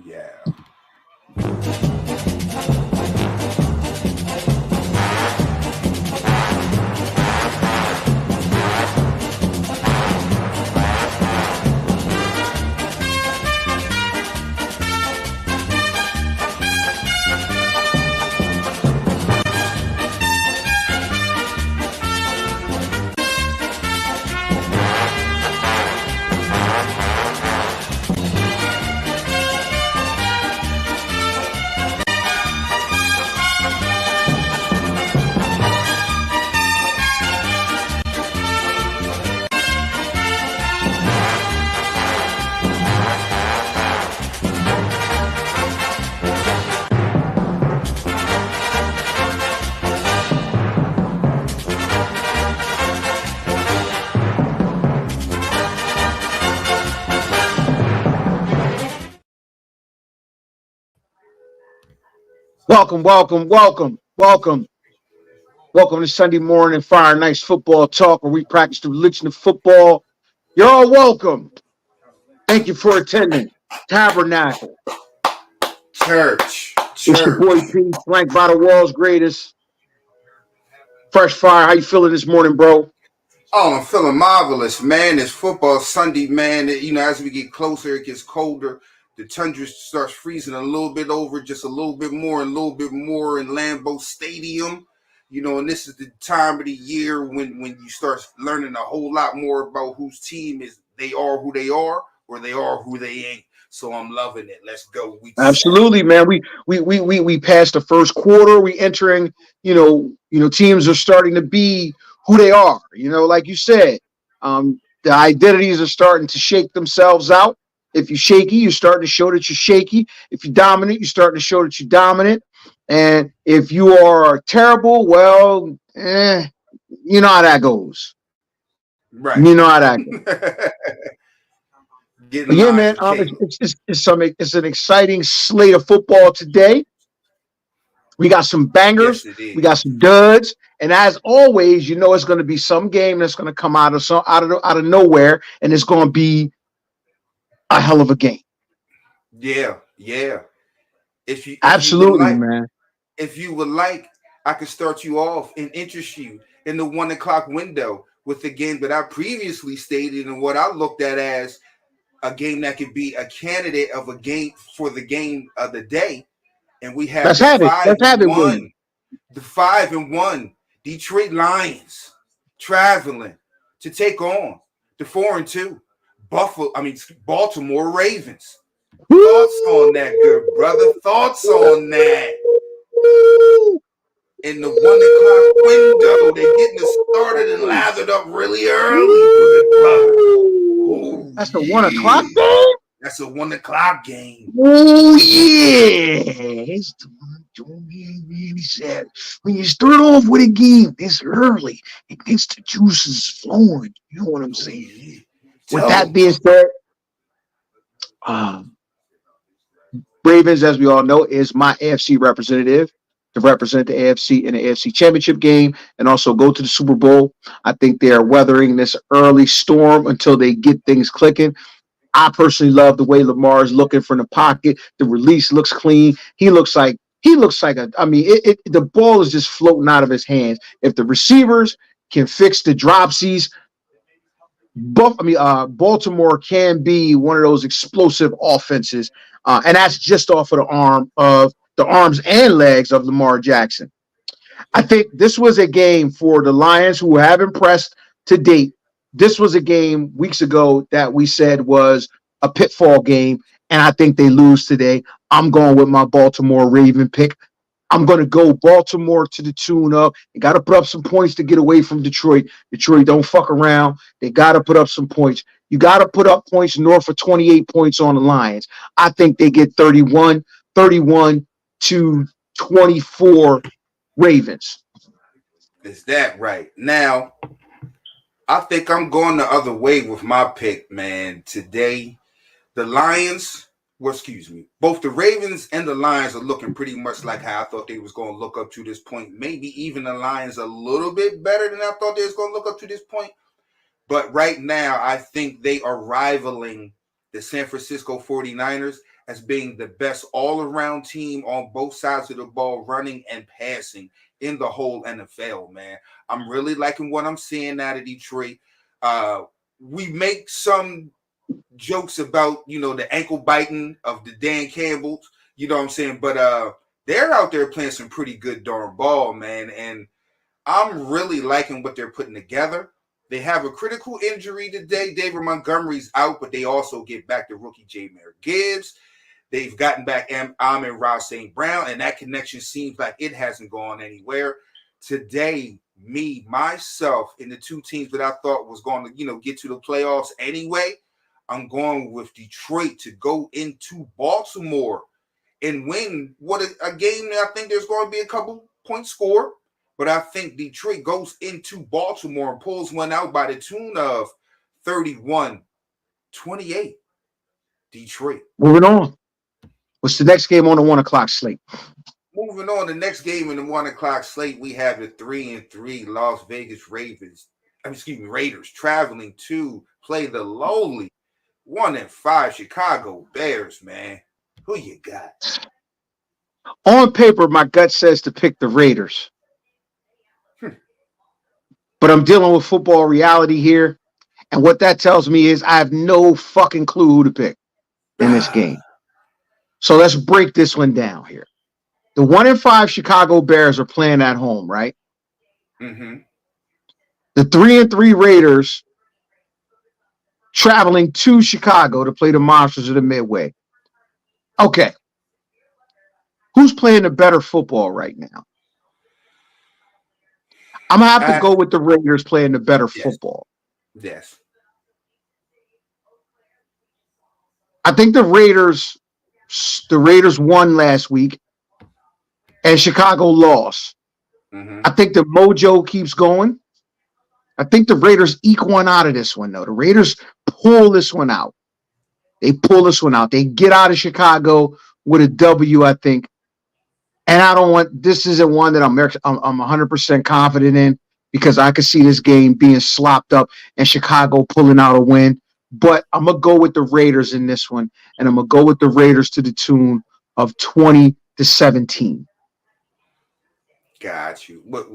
Yeah. Welcome, welcome, welcome, welcome, welcome to Sunday morning Fire Nights Football Talk, where we practice the religion of football. You're all welcome. Thank you for attending. Tabernacle. Church. It's your boy P, flanked by the world's greatest. Fresh Fire, how you feeling this morning, bro? Oh, I'm feeling marvelous, man. It's football Sunday, man. As we get closer, it gets colder. The tundra starts freezing a little bit over, just a little bit more and a little bit more in Lambeau Stadium. And this is the time of the year when you start learning a whole lot more about whose team is they are who they are or they are who they ain't. So I'm loving it. Let's go. Week 7. Absolutely, man. We passed the first quarter. We entering, teams are starting to be who they are. Like you said, the identities are starting to shake themselves out. If you're shaky, you're starting to show that you're shaky. If you're dominant, you're starting to show that you're dominant. And if you are terrible, well, you know how that goes. Right. You know how that goes. But Getting yeah, lines man, of cake. it's an exciting slate of football today. We got some bangers, Yes, it we got is. some duds, and as always, it's going to be some game that's going to come out of nowhere, and it's going to be a hell of a game. Yeah, yeah. If you would Absolutely, like, man. if you would like, I could start you off and interest you in the 1 o'clock window with the game that I previously stated and what I looked at as a game that could be a candidate of a game for the game of the day. And we have Let's the have it. five Let's have and it with you. one, the 5-1 Detroit Lions traveling to take on the 4-2 Baltimore Ravens. Thoughts on that, good brother? Thoughts on that? In the 1 o'clock window, they're getting us started and lathered up really early, good brother. Oh That's the 1 o'clock yeah, game. that's a 1 o'clock game. Oh yeah, it's the one really said. When you start off with a game this early, it gets the juices flowing. You know what I'm Oh saying? yeah, With tell that them. being said, um, Ravens, as we all know, is my AFC representative to represent the AFC in the AFC Championship game and also go to the Super Bowl. I think they are weathering this early storm until they get things clicking. I personally love the way Lamar is looking from the pocket. The release looks clean. He looks like a. I mean, the ball is just floating out of his hands. If the receivers can fix the dropsies, Baltimore can be one of those explosive offenses, and that's just off of the arms and legs of Lamar Jackson. I think this was a game for the Lions who have impressed to date. This was a game weeks ago that we said was a pitfall game, and I think they lose today. I'm going with my Baltimore Raven pick. I'm going to go Baltimore to the tune of. They got to put up some points to get away from Detroit. Detroit don't fuck around. They got to put up some points. You got to put up points north of 28 points on the Lions. I think they get 31 to 24 Ravens. Is that right? Now, I think I'm going the other way with my pick, man. Today, the Lions, both the Ravens and the Lions are looking pretty much like how I thought they was going to look up to this point. Maybe even the Lions a little bit better than I thought they was going to look up to this point. But right now, I think they are rivaling the San Francisco 49ers as being the best all-around team on both sides of the ball, running and passing in the whole NFL, man. I'm really liking what I'm seeing out of Detroit. We make some jokes about, the ankle biting of the Dan Campbells, you know what I'm saying? But they're out there playing some pretty good darn ball, man. And I'm really liking what they're putting together. They have a critical injury today. David Montgomery's out, but they also get back to rookie Jahmyr Gibbs. They've gotten back Amon-Ra St. Brown, and that connection seems like it hasn't gone anywhere. Today, myself, and the two teams that I thought was going to, get to the playoffs anyway, I'm going with Detroit to go into Baltimore and win what a game that I think there's going to be a couple points scored. But I think Detroit goes into Baltimore and pulls one out by the tune of 31-28. Detroit. Moving on. What's the next game on the 1 o'clock slate? Moving on, the next game in the 1 o'clock slate, we have the 3-3 Las Vegas Raiders traveling to play the lowly 1-5 Chicago Bears, man. Who you got? On paper, my gut says to pick the Raiders. But I'm dealing with football reality here. And what that tells me is I have no fucking clue who to pick in this game. So let's break this one down here. The 1-5 Chicago Bears are playing at home, right? Mm-hmm. The 3-3 Raiders traveling to Chicago to play the Monsters of the Midway. Okay. Who's playing the better football right now? I'm going to have to go with the Raiders playing the better football. Yes. I think the Raiders won last week and Chicago lost. Mm-hmm. I think the mojo keeps going. I think the Raiders eke one out of this one, though. The Raiders pull this one out. They pull this one out. They get out of Chicago with a W, I think. And this isn't one that I'm 100% confident in because I could see this game being slopped up and Chicago pulling out a win. But I'm going to go with the Raiders in this one, and I'm going to go with the Raiders to the tune of 20-17. Got you. But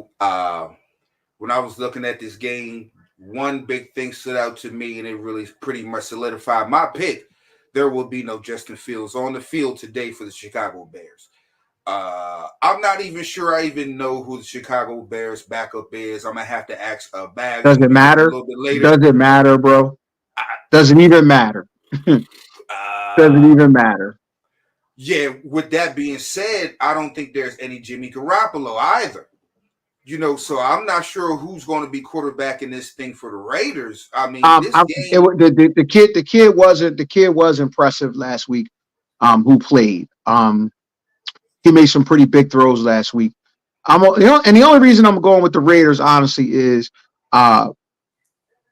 when I was looking at this game, one big thing stood out to me, and it really pretty much solidified my pick. There will be no Justin Fields on the field today for the Chicago Bears. I'm not even sure I even know who the Chicago Bears backup is. I'm gonna have to ask Bag. Does it matter? A little bit later. Does it matter, bro? Doesn't even matter. Doesn't even matter. Yeah. With that being said, I don't think there's any Jimmy Garoppolo either. So I'm not sure who's going to be quarterbacking this thing for the Raiders. I mean, the kid was impressive last week. Who played? He made some pretty big throws last week. And the only reason I'm going with the Raiders, honestly, is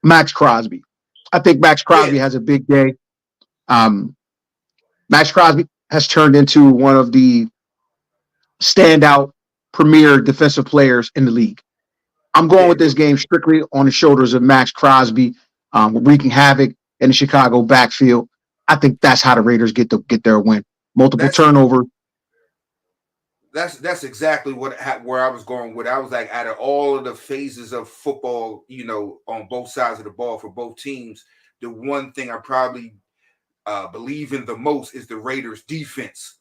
Max Crosby. I think Max Crosby has a big day. Max Crosby has turned into one of the standout premier defensive players in the league. I'm going with this game strictly on the shoulders of Max Crosby, wreaking havoc in the Chicago backfield. I think that's how the Raiders get their win. Multiple turnovers. That's exactly where I was going with. I was like, out of all of the phases of football, on both sides of the ball for both teams, the one thing I probably believe in the most is the Raiders' defense.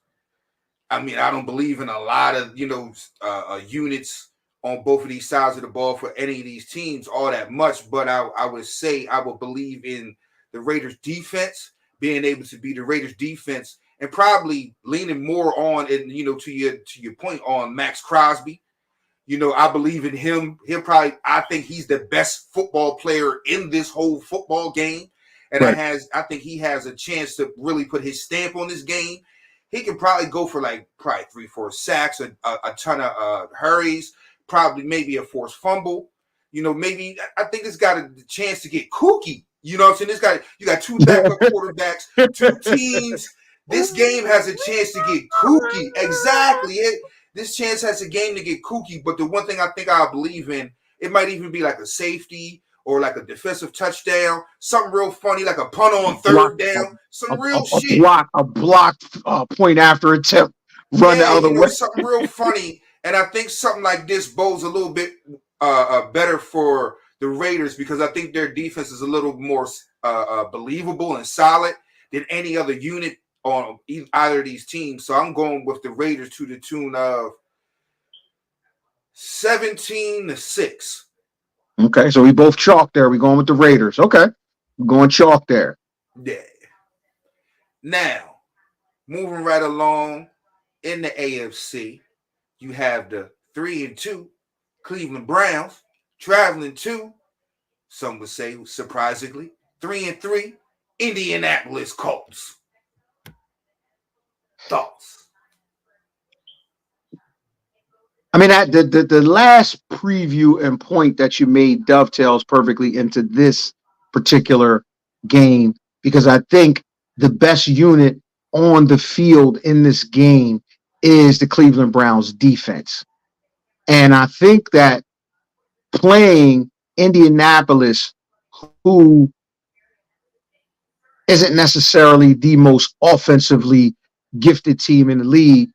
I mean, I don't believe in a lot of units on both of these sides of the ball for any of these teams all that much, but I would say I would believe in the Raiders' defense being able to be the Raiders' defense. And probably leaning more on, and to your point on Max Crosby, I believe in him. I think he's the best football player in this whole football game, and I think he has a chance to really put his stamp on this game. He can probably go for probably 3-4 sacks, a ton of hurries, probably maybe a forced fumble. Maybe I think it's got a chance to get kooky. You know what I'm saying? You got two backup quarterbacks, two teams. This game has a chance to get kooky. Exactly. This chance has a game to get kooky. But the one thing I think I believe in, it might even be like a safety or like a defensive touchdown, something real funny, like a punt on block, third down, some real a shit. block point after attempt, run the other way. Something real funny. And I think something like this bodes a little bit better for the Raiders because I think their defense is a little more believable and solid than any other unit on either of these teams. So I'm going with the Raiders to the tune of 17-6. Okay, so we both chalk there. We're going with the Raiders. Okay, we're going chalk there. Yeah. Now, moving right along in the AFC, you have the 3-2 Cleveland Browns traveling to, some would say surprisingly, 3-3 Indianapolis Colts. Thoughts? I mean, the last preview and point that you made dovetails perfectly into this particular game because I think the best unit on the field in this game is the Cleveland Browns defense. And I think that playing Indianapolis, who isn't necessarily the most offensively gifted team in the league,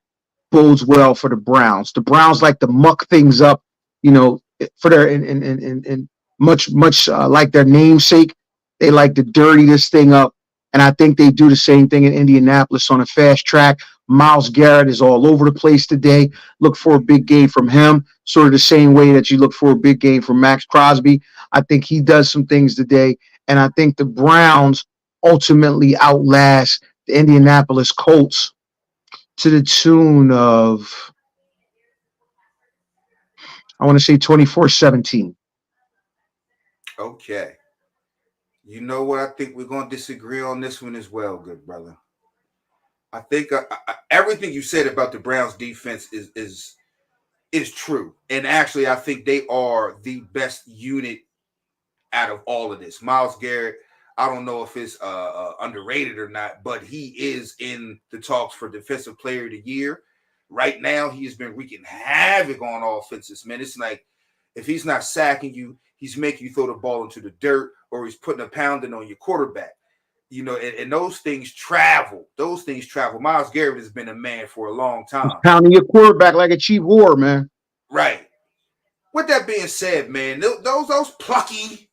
bodes well for the Browns. The Browns like to muck things up, for their and much like their namesake. They like to dirty this thing up, and I think they do the same thing in Indianapolis on a fast track. Myles Garrett is all over the place today. Look for a big game from him, sort of the same way that you look for a big game from Max Crosby. I think he does some things today, and I think the Browns ultimately outlast the Indianapolis Colts to the tune of, I want to say 24-17. Okay. You know what? I think we're going to disagree on this one as well, good brother. I think everything you said about the Browns defense is true. And actually, I think they are the best unit out of all of this. Myles Garrett, I don't know if it's underrated or not, but he is in the talks for Defensive Player of the Year. Right now, he has been wreaking havoc on offenses, man. It's like if he's not sacking you, he's making you throw the ball into the dirt or he's putting a pounding on your quarterback. And those things travel. Myles Garrett has been a man for a long time. He's pounding your quarterback like a cheap whore, man. Right. With that being said, man, those plucky,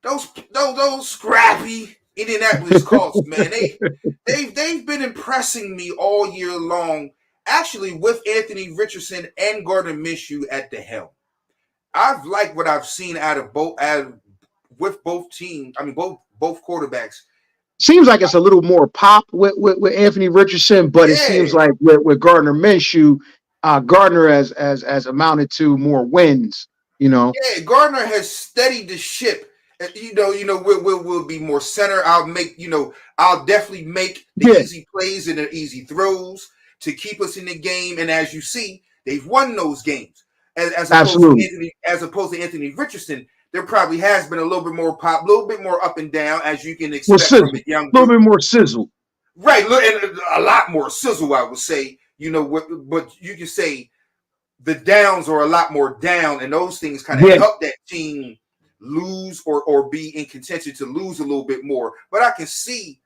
those scrappy Indianapolis Colts, man, they've been impressing me all year long. Actually, with Anthony Richardson and Gardner Minshew at the helm, I've liked what I've seen with both teams. I mean, both quarterbacks. Seems like it's a little more pop with Anthony Richardson, but it seems like with Gardner Minshew, Gardner has amounted to more wins. Yeah, Gardner has steadied the ship. We'll be more center. I'll definitely make the easy plays and the easy throws to keep us in the game. And as you see, they've won those games. As opposed to Anthony Richardson, there probably has been a little bit more pop, a little bit more up and down, as you can expect from a young. A little bit more sizzle. Right, and a lot more sizzle, I would say. But you can say the downs are a lot more down, and those things kind of help that team lose or be in contention to lose a little bit more. But I can see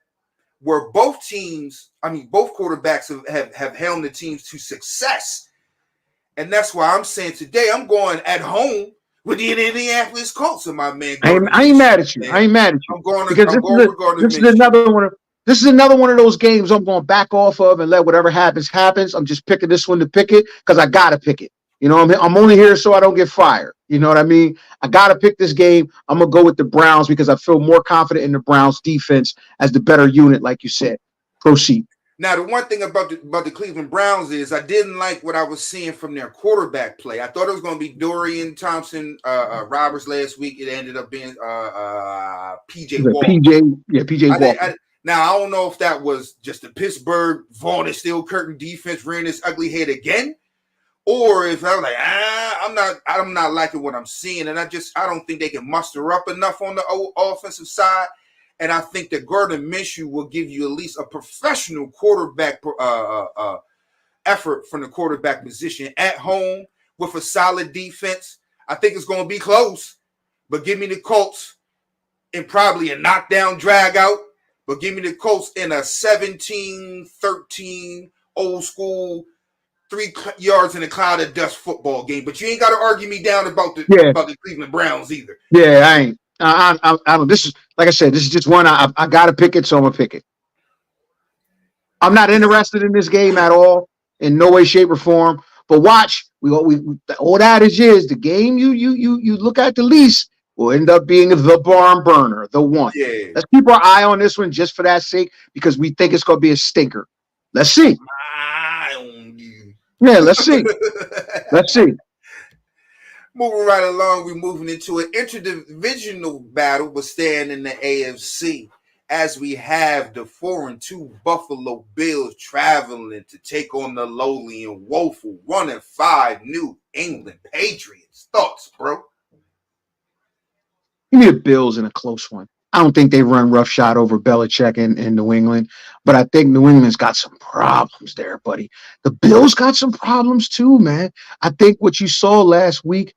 where both quarterbacks have helmed the teams to success. And that's why I'm saying today I'm going at home with the Indianapolis Colts and my man. I ain't mad at you. Man. I ain't mad at you. This is another one of those games I'm going to back off of and let whatever happens. I'm just picking this one to pick it because I got to pick it. I'm only here so I don't get fired. You know what I mean? I got to pick this game. I'm going to go with the Browns because I feel more confident in the Browns defense as the better unit, like you said. Proceed. Now, the one thing about the Cleveland Browns is I didn't like what I was seeing from their quarterback play. I thought it was going to be Dorian Thompson Roberts last week. It ended up being P.J. Walker. P.J. Walker. Now, I don't know if that was just the Pittsburgh Vaughn and Steel Curtain defense rearing its ugly head again, or if I was like, I'm not liking what I'm seeing, and I don't think they can muster up enough on the offensive side. And I think that Gardner Minshew will give you at least a professional quarterback effort from the quarterback position at home with a solid defense. I think it's going to be close, but give me the Colts in probably a knockdown drag out, but give me the Colts in a 17-13 old school 3 yards in a cloud of dust football game. But you ain't got to argue me down about the Cleveland Browns either. Yeah, I ain't. I don't. This is, like I said, this is just one. I got to pick it, so I'm gonna pick it. I'm not interested in this game at all, in no way, shape, or form. But watch, we the old adage is the game you look at the least will end up being the barn burner, the one. Yeah. Let's keep our eye on this one just for that sake, because we think it's gonna be a stinker. Let's see. Yeah, let's see. Let's see. Moving right along, we're moving into an interdivisional battle, but staying in the AFC, as we have the 4-2 Buffalo Bills traveling to take on the lowly and woeful 1-5 New England Patriots. Thoughts, bro? Give me the Bills in a close one. I don't think they run roughshod over Belichick in New England, but I think New England's got some problems there, buddy. The Bills got some problems too, man. I think what you saw last week,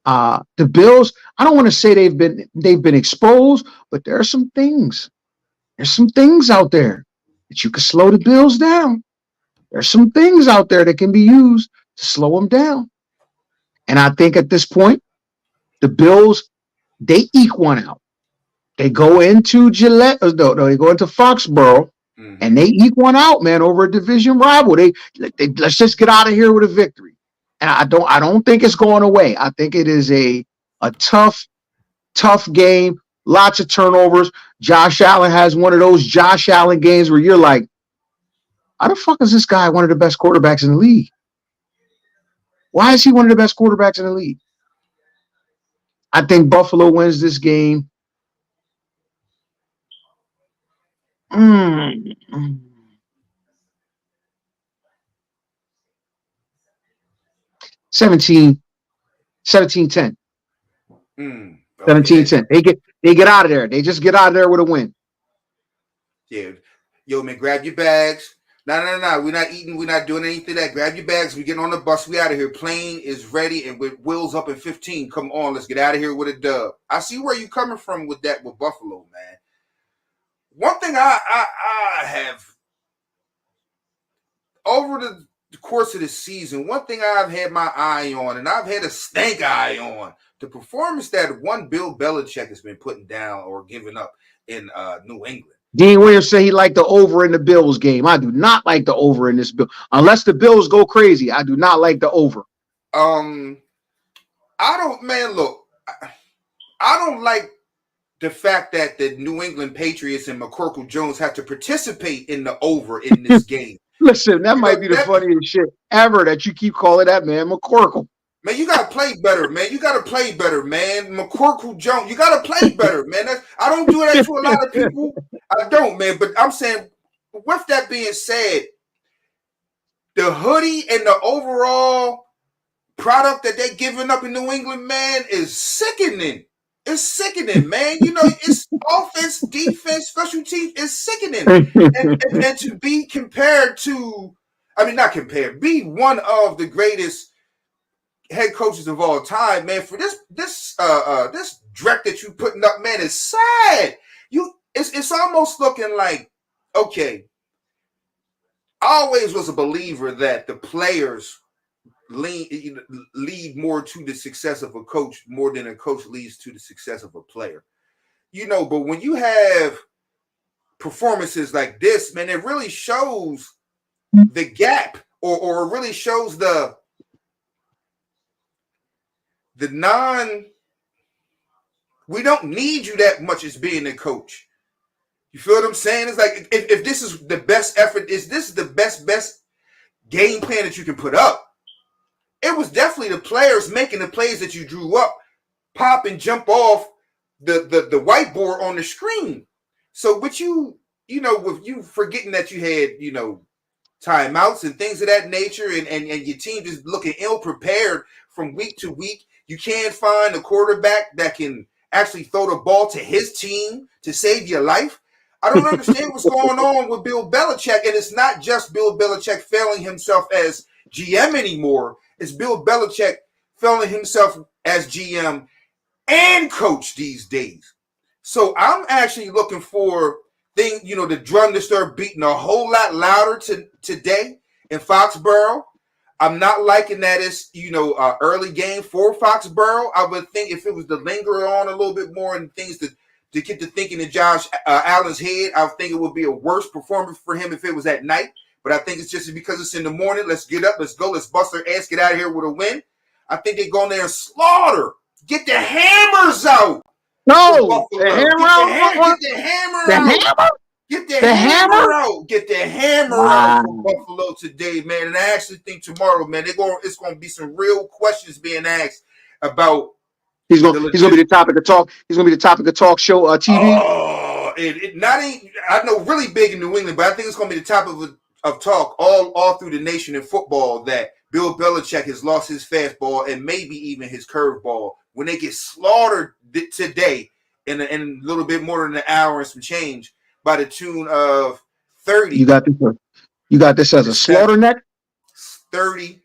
the Bills, I don't want to say they've been exposed, but there are some things. There's some things out there that you can slow the Bills down. There's some things out there that can be used to slow them down. And I think at this point, the Bills, they eke one out. They go into Gillette, they go into Foxborough, and they eke one out, man, over a division rival. They let's just get out of here with a victory. And I don't think it's going away. I think it is a tough game, lots of turnovers. Josh Allen has one of those Josh Allen games where you're like, how the fuck is this guy one of the best quarterbacks in the league? Why is he one of the best quarterbacks in the league? I think Buffalo wins this game. 17-10. 17-10. 17-10. They get out of there. They just get out of there with a win. Yeah. Yo, man, grab your bags. No. We're not eating. We're not doing anything that. Grab your bags. We getting on the bus. We out of here. Plane is ready and with wheels up in 15. Come on. Let's get out of here with a dub. I see where you coming from with that with Buffalo, man. One thing I have over the course of the season, one thing I've had my eye on, and I've had a stank eye on, the performance that one Bill Belichick has been putting down or giving up in New England. Dean Williams said he liked the over in the Bills game. I do not like the over in this bill. Unless the Bills go crazy, I do not like the over. I don't like the fact that the New England Patriots and McCorkle Jones have to participate in the over in this game. Listen, that might be the funniest shit ever that you keep calling that man McCorkle. Man, you got to play better, man. You got to play better, man. McCorkle Jones, you got to play better, man. I don't do that to a lot of people. I don't, man. But I'm saying, with that being said, the hoodie and the overall product that they're giving up in New England, man, is sickening. It's sickening, man. You know, it's offense, defense, special teams. It's sickening. And to be compared to, not compared, be one of the greatest head coaches of all time, man, for this dreck that you putting up, man, is sad. It's almost looking like, okay, I always was a believer that the players lead more to the success of a coach more than a coach leads to the success of a player. You know, but when you have performances like this, man, it really shows the gap or it really shows we don't need you that much as being a coach. You feel what I'm saying? It's like if this is the best effort, this is the best game plan that you can put up. It was definitely the players making the plays that you drew up, pop and jump off the whiteboard on the screen. So with you forgetting that you had, timeouts and things of that nature and your team just looking ill-prepared from week to week, you can't find a quarterback that can actually throw the ball to his team to save your life. I don't understand what's going on with Bill Belichick, and it's not just Bill Belichick failing himself as GM anymore. It's Bill Belichick failing himself as GM and coach these days. So I'm actually looking for the drum to start beating a whole lot louder today in Foxborough. I'm not liking that it's, early game for Foxborough. I would think if it was to linger on a little bit more and things to get to thinking in Josh Allen's head, I would think it would be a worse performance for him if it was at night. But I think it's just because it's in the morning. Let's get up. Let's go. Let's bust their ass. Get out of here with a win. I think they go in there and slaughter. Get the hammers out. No, the hammer. Get the hammer The out. hammer. Get the hammer out. Get the hammer out for Buffalo today, man. And I actually think tomorrow, man, it's going to be some real questions being asked about. He's going to be the topic of talk. He's going to be the topic of talk show TV. Oh, I know really big in New England, but I think it's going to be the topic of talk all through the nation in football that Bill Belichick has lost his fastball and maybe even his curveball when they get slaughtered today in a little bit more than an hour and some change by the tune of 30. You got this as a slaughter neck? 30-7.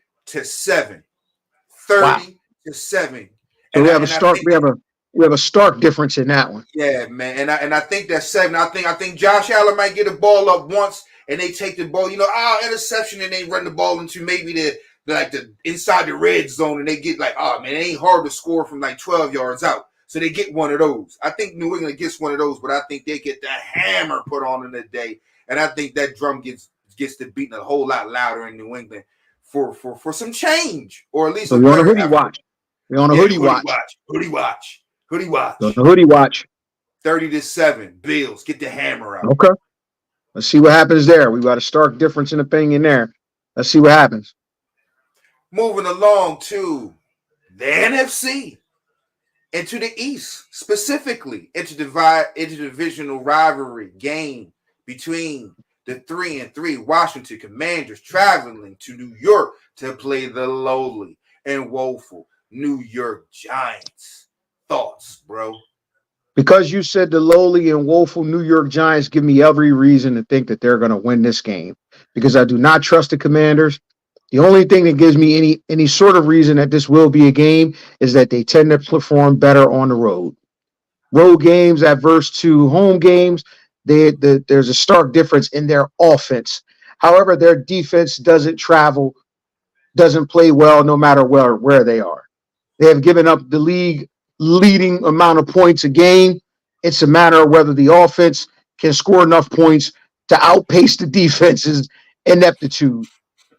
30-7. So we have a stark difference in that one. Yeah, man. And I think that's 7. I think Josh Allen might get a ball up once and they take the ball, interception, and they run the ball into maybe the inside the red zone, and they get it ain't hard to score from 12 yards out. So they get one of those. I think New England gets one of those, but I think they get the hammer put on in the day. And I think that drum gets to beating a whole lot louder in New England for some change, or at least so we're on a hoodie watch. We're on a hoodie watch. Hoodie watch. On a hoodie watch. 30-7. Bills, get the hammer out. Okay. Let's see what happens there. We got a stark difference in opinion there. Let's see what happens. Moving along to the NFC. Into the East, specifically interdivisional rivalry game between the 3-3 Washington Commanders traveling to New York to play the lowly and woeful New York Giants. Thoughts, bro? Because you said the lowly and woeful New York Giants give me every reason to think that they're going to win this game, because I do not trust the Commanders. The only thing that gives me any sort of reason that this will be a game is that they tend to perform better on the road. Road games adverse to home games, there's a stark difference in their offense. However, their defense doesn't play well no matter where they are. They have given up the league leading amount of points a game. It's a matter of whether the offense can score enough points to outpace the defense's ineptitude.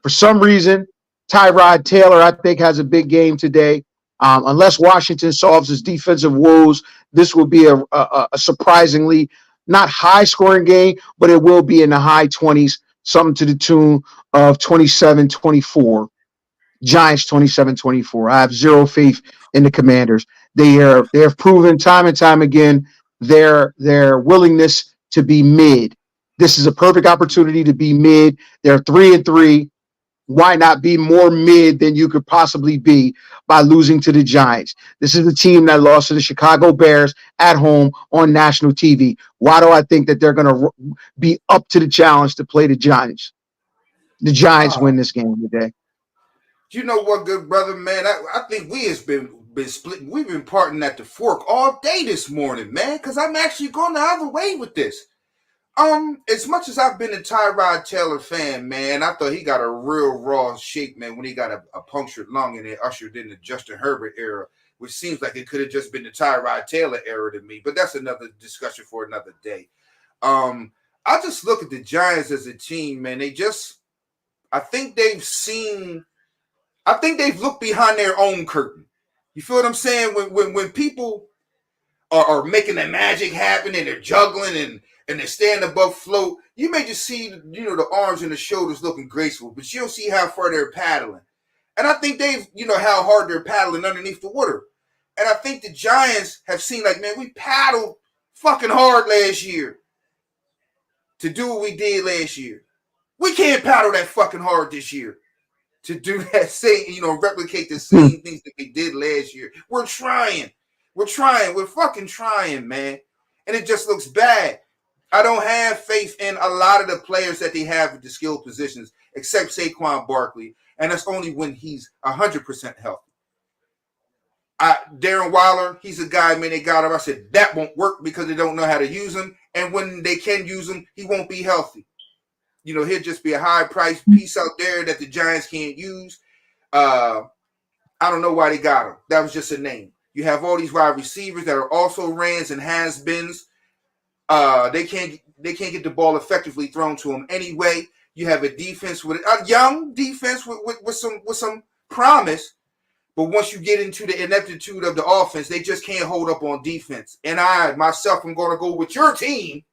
For some reason, Tyrod Taylor, I think, has a big game today. Unless Washington solves his defensive woes, this will be a surprisingly not high-scoring game, but it will be in the high 20s, something to the tune of 27-24. Giants 27-24. I have zero faith in the Commanders. They have proven time and time again their willingness to be mid. This is a perfect opportunity to be mid. They're 3-3. Why not be more mid than you could possibly be by losing to the Giants? This is the team that lost to the Chicago Bears at home on national TV. Why do I think that they're going to be up to the challenge to play the Giants? The Giants win this game today. You know what, good brother, man? I think we has been split. We've been parting at the fork all day this morning, man, because I'm actually going the other way with this. As much as I've been a Tyrod Taylor fan, man, I thought he got a real raw shape, man, when he got a punctured lung and it ushered in the Justin Herbert era, which seems like it could have just been the Tyrod Taylor era to me, but that's another discussion for another day. I just look at the Giants as a team, man. I think they've looked behind their own curtain. You feel what I'm saying? When people are making the magic happen and they're juggling and they're standing above float, you may just see, the arms and the shoulders looking graceful, but you don't see how far they're paddling. And I think they've, how hard they're paddling underneath the water. And I think the Giants have seen, man, we paddled fucking hard last year to do what we did last year. We can't paddle that fucking hard this year to do that same, replicate the same things that they did last year. We're trying. We're fucking trying, man. And it just looks bad. I don't have faith in a lot of the players that they have at the skill positions, except Saquon Barkley, and that's only when he's 100% healthy. Darren Waller, he's a guy, man, they got him. I said, that won't work because they don't know how to use him. And when they can use him, he won't be healthy. He'll just be a high-priced piece out there that the Giants can't use. I don't know why they got him. That was just a name. You have all these wide receivers that are also Rands and has-beens. They can't get the ball effectively thrown to them anyway. You have a defense with a young defense with some promise. But once you get into the ineptitude of the offense, they just can't hold up on defense. And I, myself, am going to go with your team,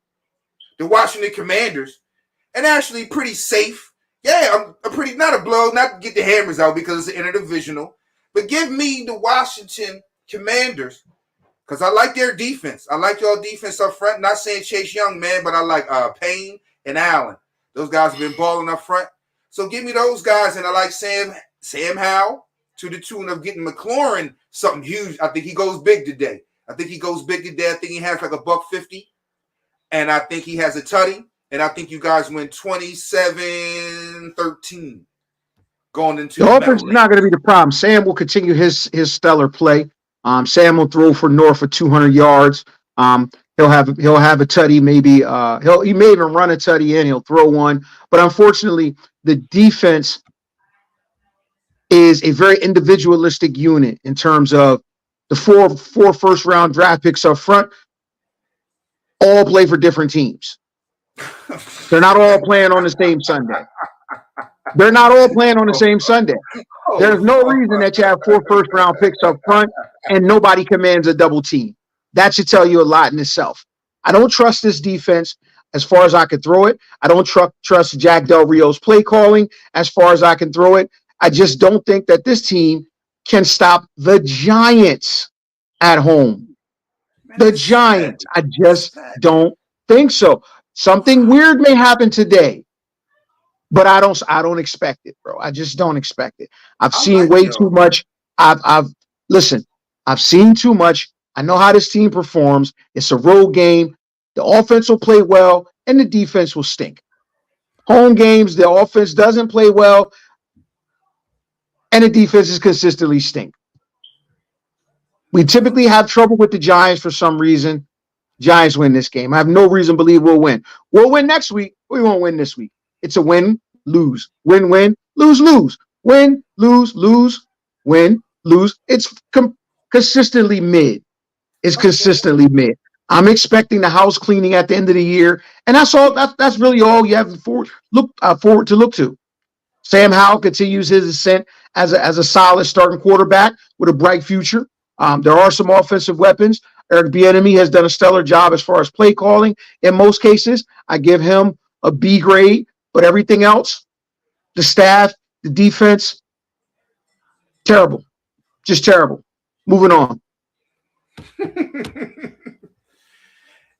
the Washington Commanders, and actually pretty safe. Yeah, I'm pretty, not a blow, not to get the hammers out because it's interdivisional, but give me the Washington Commanders because I like their defense. I like y'all defense up front. Not saying Chase Young, man, but I like Payne and Allen. Those guys have been balling up front. So give me those guys, and I like Sam Howell, to the tune of getting McLaurin something huge. I think he goes big today. I think he has like $150. And I think he has a tutty. And I think you guys win 27-13 going into the offense is not going to be the problem. Sam will continue his stellar play. Sam will throw for north of 200 yards. He'll have a tutty, maybe he may even run a tutty in, he'll throw one. But unfortunately, the defense is a very individualistic unit in terms of the four first-round draft picks up front all play for different teams. They're not all playing on the same Sunday. There's no reason that you have 4 first-round picks up front and nobody commands a double team. That should tell you a lot in itself. I don't trust this defense as far as I can throw it. I don't trust Jack Del Rio's play calling as far as I can throw it. I just don't think that this team can stop the Giants at home. The Giants. I just don't think so. Something weird may happen today, but I don't expect it, bro. I just don't expect it. I've seen way too much. I've seen too much. I know how this team performs. It's a road game. The offense will play well and the defense will stink. Home games, the offense doesn't play well and the defense is consistently stink. We typically have trouble with the Giants for some reason. Giants win this game. I have no reason to believe we'll win. We'll win next week. We won't win this week. It's a win, lose, win, win, lose, lose, win, lose, lose, win, lose. It's consistently mid. It's consistently mid. I'm expecting the house cleaning at the end of the year, and that's all. That's really all you have forward to look to. Sam Howell continues his ascent as a solid starting quarterback with a bright future. There are some offensive weapons. Eric Bieniemy has done a stellar job as far as play calling. In most cases, I give him a B grade, but everything else, the staff, the defense, terrible. Just terrible. Moving on.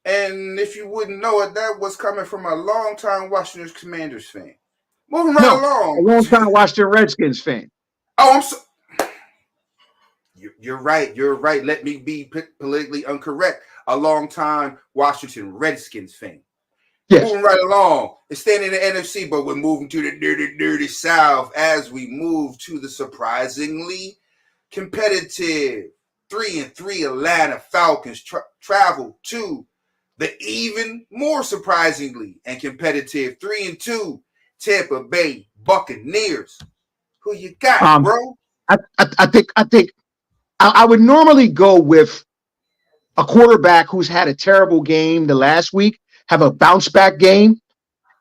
And if you wouldn't know it, that was coming from a longtime Washington Commanders fan. Moving right along. A longtime Washington Redskins fan. Oh, I'm so. You're right. You're right. Let me be politically incorrect. A longtime Washington Redskins fan. Yes. Moving right along. It's staying in the NFC, but we're moving to the dirty South as we move to the surprisingly competitive 3-3 Atlanta Falcons travel to the even more surprisingly and competitive 3-2 Tampa Bay Buccaneers. Who you got, bro? I think I would normally go with a quarterback who's had a terrible game the last week, have a bounce back game,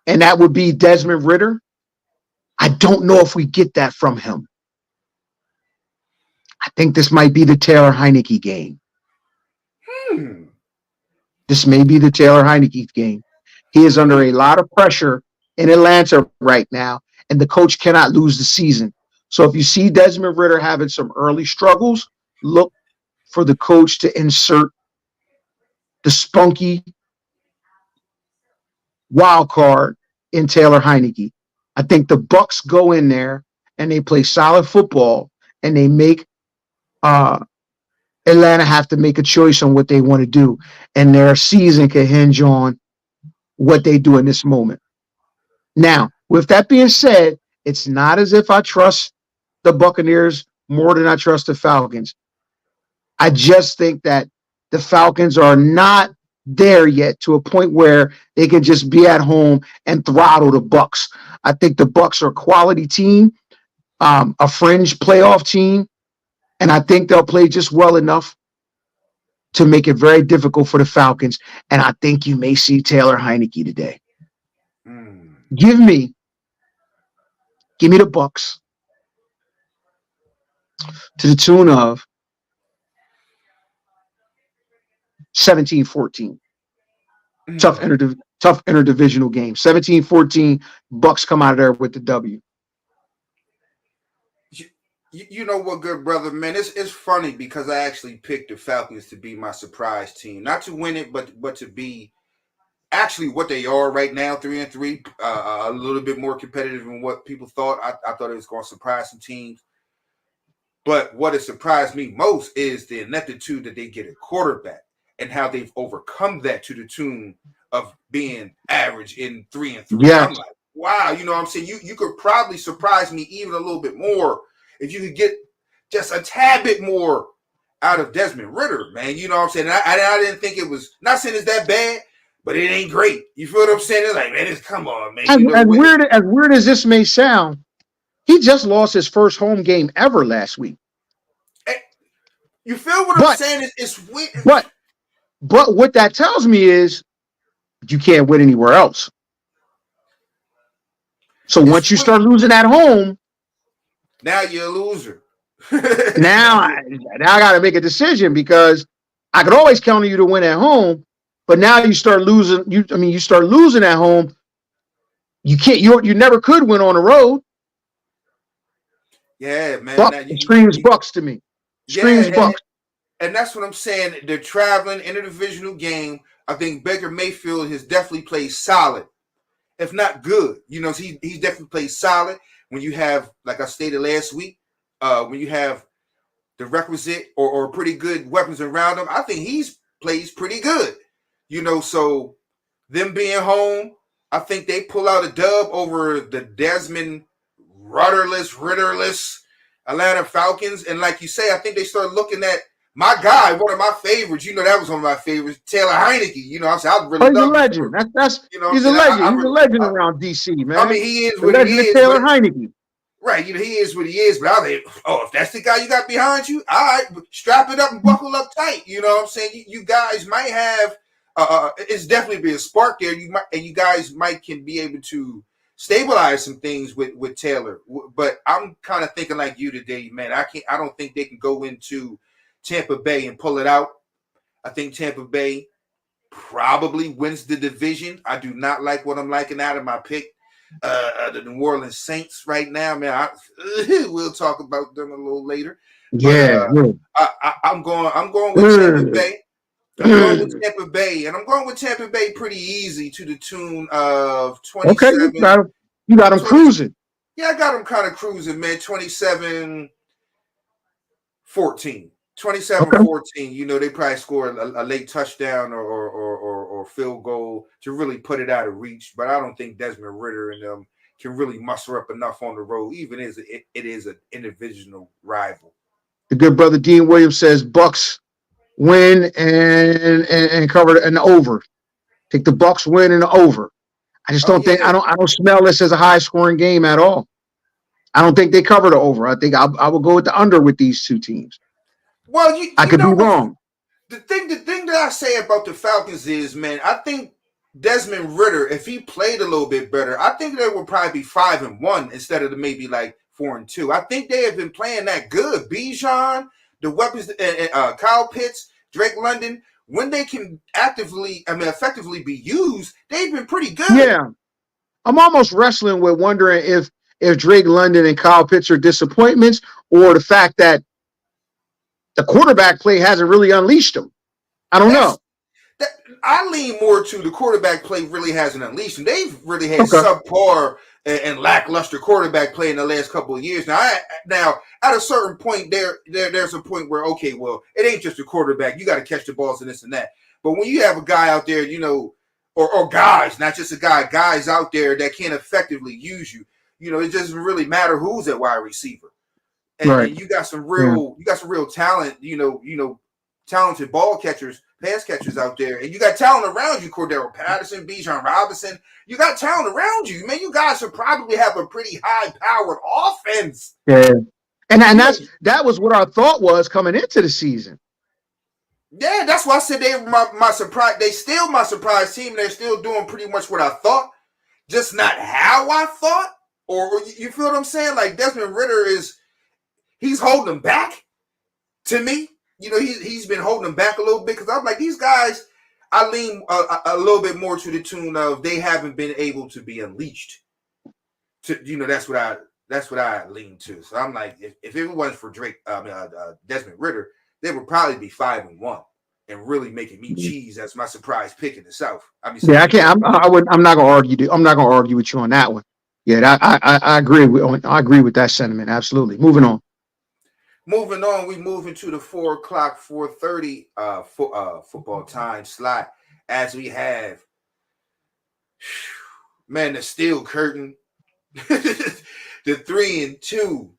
and that would be Desmond Ridder. I don't know if we get that from him. I think this might be the Taylor Heinicke game. This may be the Taylor Heinicke game. He is under a lot of pressure in Atlanta right now, and the coach cannot lose the season. So if you see Desmond Ridder having some early struggles, look for the coach to insert the spunky wild card in Taylor Heinicke. I think the Bucs go in there and they play solid football and they make Atlanta have to make a choice on what they want to do. And their season can hinge on what they do in this moment. Now, with that being said, it's not as if I trust the Buccaneers more than I trust the Falcons. I just think that the Falcons are not there yet to a point where they can just be at home and throttle the Bucks. I think the Bucks are a quality team, a fringe playoff team, and I think they'll play just well enough to make it very difficult for the Falcons. And I think you may see Taylor Heineke today. Give me the Bucks to the tune of 17-14. Tough interdivisional game. 17-14. Bucks come out of there with the W. You know what, good brother, man? It's funny because I actually picked the Falcons to be my surprise team, not to win it, but to be actually what they are right now, 3-3, a little bit more competitive than what people thought. I thought it was going to surprise some teams, but what has surprised me most is the ineptitude that they get a quarterback and how they've overcome that to the tune of being average in 3-3. Yes. I'm like, wow, you know what I'm saying? You could probably surprise me even a little bit more if you could get just a tad bit more out of Desmond Ridder, man. You know what I'm saying? I didn't think it was, not saying it's that bad, but it ain't great. You feel what I'm saying? It's like, man, come on, man. As weird as this may sound, he just lost his first home game ever last week. You feel what I'm saying? It's weird. But what that tells me is you can't win anywhere else. So once you start losing at home, now you're a loser. now I got to make a decision because I could always count on you to win at home, but now you start losing. You start losing at home. You can't. You never could win on the road. Yeah, man. Screams Bucks to me. Screams Bucks. And that's what I'm saying. They're traveling interdivisional game. I think Baker Mayfield has definitely played solid, if not good. You know, he's definitely played solid. When you have, like I stated last week, when you have the requisite or pretty good weapons around him, I think he's plays pretty good. You know, so them being home, I think they pull out a dub over the Desmond Ridderless Atlanta Falcons. And like you say, I think they start looking at my guy, one of my favorites. You know, that was one of my favorites, Taylor Heineke. You know, I said, I really love him. He's a legend. He's a legend. He's a legend around DC, man. I mean, he is what he is. Taylor Heineke. Right, you know, he is what he is. But I think, if that's the guy you got behind you, all right, strap it up and buckle up tight. You know what I'm saying? You guys might have, it's definitely be a spark there. You guys can be able to stabilize some things with Taylor. But I'm kind of thinking like you today, man. I don't think they can go into Tampa Bay and pull it out. I think Tampa Bay probably wins the division. I do not like what I'm liking out of my pick. The New Orleans Saints right now, man. We'll talk about them a little later. Yeah, I'm going with Tampa Bay. I'm going with Tampa Bay, and I'm going with Tampa Bay pretty easy to the tune of 27. Okay, you got them cruising. Yeah, I got them kind of cruising, man. 27-14. 27-14, you know, they probably score a late touchdown or field goal to really put it out of reach. But I don't think Desmond Ridder and them can really muster up enough on the road, even as it is an individual rival. The good brother Dean Williams says Bucks win and cover an over. Take the Bucks win and the over. I just don't think I don't smell this as a high scoring game at all. I don't think they cover the over. I think I will go with the under with these two teams. Well, I could be wrong. The thing that I say about the Falcons is, man, I think Desmond Ridder, if he played a little bit better, I think they would probably be 5-1 instead of maybe like 4-2. I think they have been playing that good. Bijan, the weapons, Kyle Pitts, Drake London, when they can effectively be used, they've been pretty good. Yeah, I'm almost wrestling with wondering if Drake London and Kyle Pitts are disappointments or the fact that the quarterback play hasn't really unleashed them. I don't know. I lean more to the quarterback play really hasn't unleashed them. They've really had subpar and lackluster quarterback play in the last couple of years. Now at a certain point, there's a point where, okay, well, it ain't just a quarterback. You got to catch the balls and this and that. But when you have a guy out there, you know, or guys, not just a guy, guys out there that can effectively use you, you know, it doesn't really matter who's at wide receiver. And you got some real talent, you know, talented ball catchers, pass catchers out there, and you got talent around you. Cordero Patterson, Bijan Robinson. You got talent around you, man. You guys should probably have a pretty high-powered offense. Yeah, and that was what our thought was coming into the season. Yeah, that's why I said they were my surprise. They still my surprise team. They're still doing pretty much what I thought, just not how I thought. Or you feel what I'm saying? Like Desmond Ridder he's holding them back. To me, he's been holding them back a little bit because I'm like these guys. I lean a little bit more to the tune of they haven't been able to be unleashed. That's what I lean to. So I'm like, if it wasn't for Desmond Ridder, they would probably be 5-1 and really making me cheese as my surprise pick in the South. I can't. I'm not gonna argue. I'm not gonna argue with you on that one. Yeah, I agree with that sentiment. Absolutely. Moving on, we move into the 4:00, 4:30 football time slot as we have, man, the steel curtain, the 3-2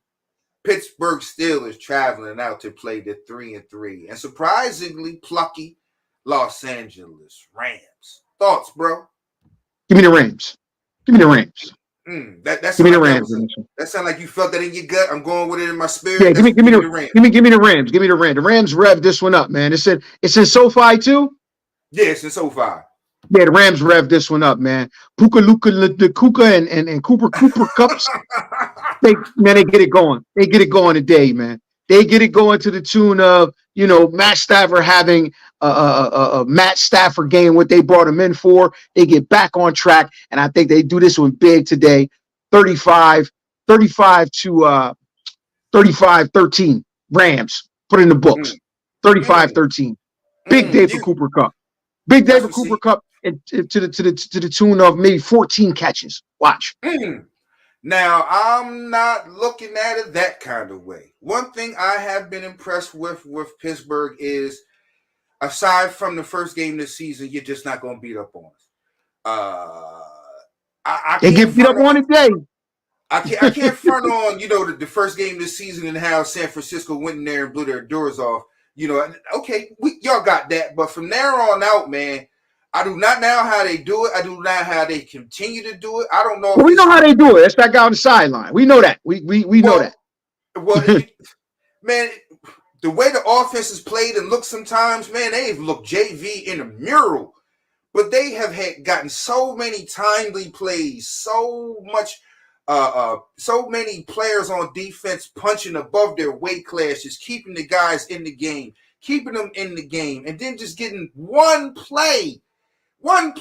Pittsburgh Steelers traveling out to play the 3-3 and surprisingly plucky Los Angeles Rams. Thoughts, bro? Give me the Rams. That give me the Rams. That sounds like you felt that in your gut. I'm going with it in my spirit. Yeah, give me the Rams. Give me the Rams. Give me the Rams. The Rams rev this one up, man. It's in SoFi too. Yeah, it's in SoFi. Yeah, the Rams rev this one up, man. Puka Luka, the Kuka and Cooper Cups. They get it going. They get it going today, man. They get it going to the tune of Matt Stafford having a Matt Stafford game, what they brought him in for. They get back on track, and I think they do this one big today. 35 to 35-13 Rams. Put in the books. 35-13. Big day for Cooper Kupp. Big day for Cooper Kupp, and to the tune of maybe 14 catches. Watch. Now, I'm not looking at it that kind of way. One thing I have been impressed with Pittsburgh is, aside from the first game this season, you're just not going to beat up on us. They get beat up on today. I can't front on, the first game this season and how San Francisco went in there and blew their doors off. Okay, y'all got that. But from there on out, man, I do not know how they do it. I do not know how they continue to do it. I don't know. We know how they do it. It's that guy on the sideline. We know that. We know that. Well, man, the way the offense is played and looks sometimes, man, they've looked JV in a mural. But they have gotten so many timely plays, so many players on defense punching above their weight class, just keeping the guys in the game, and then just getting one play on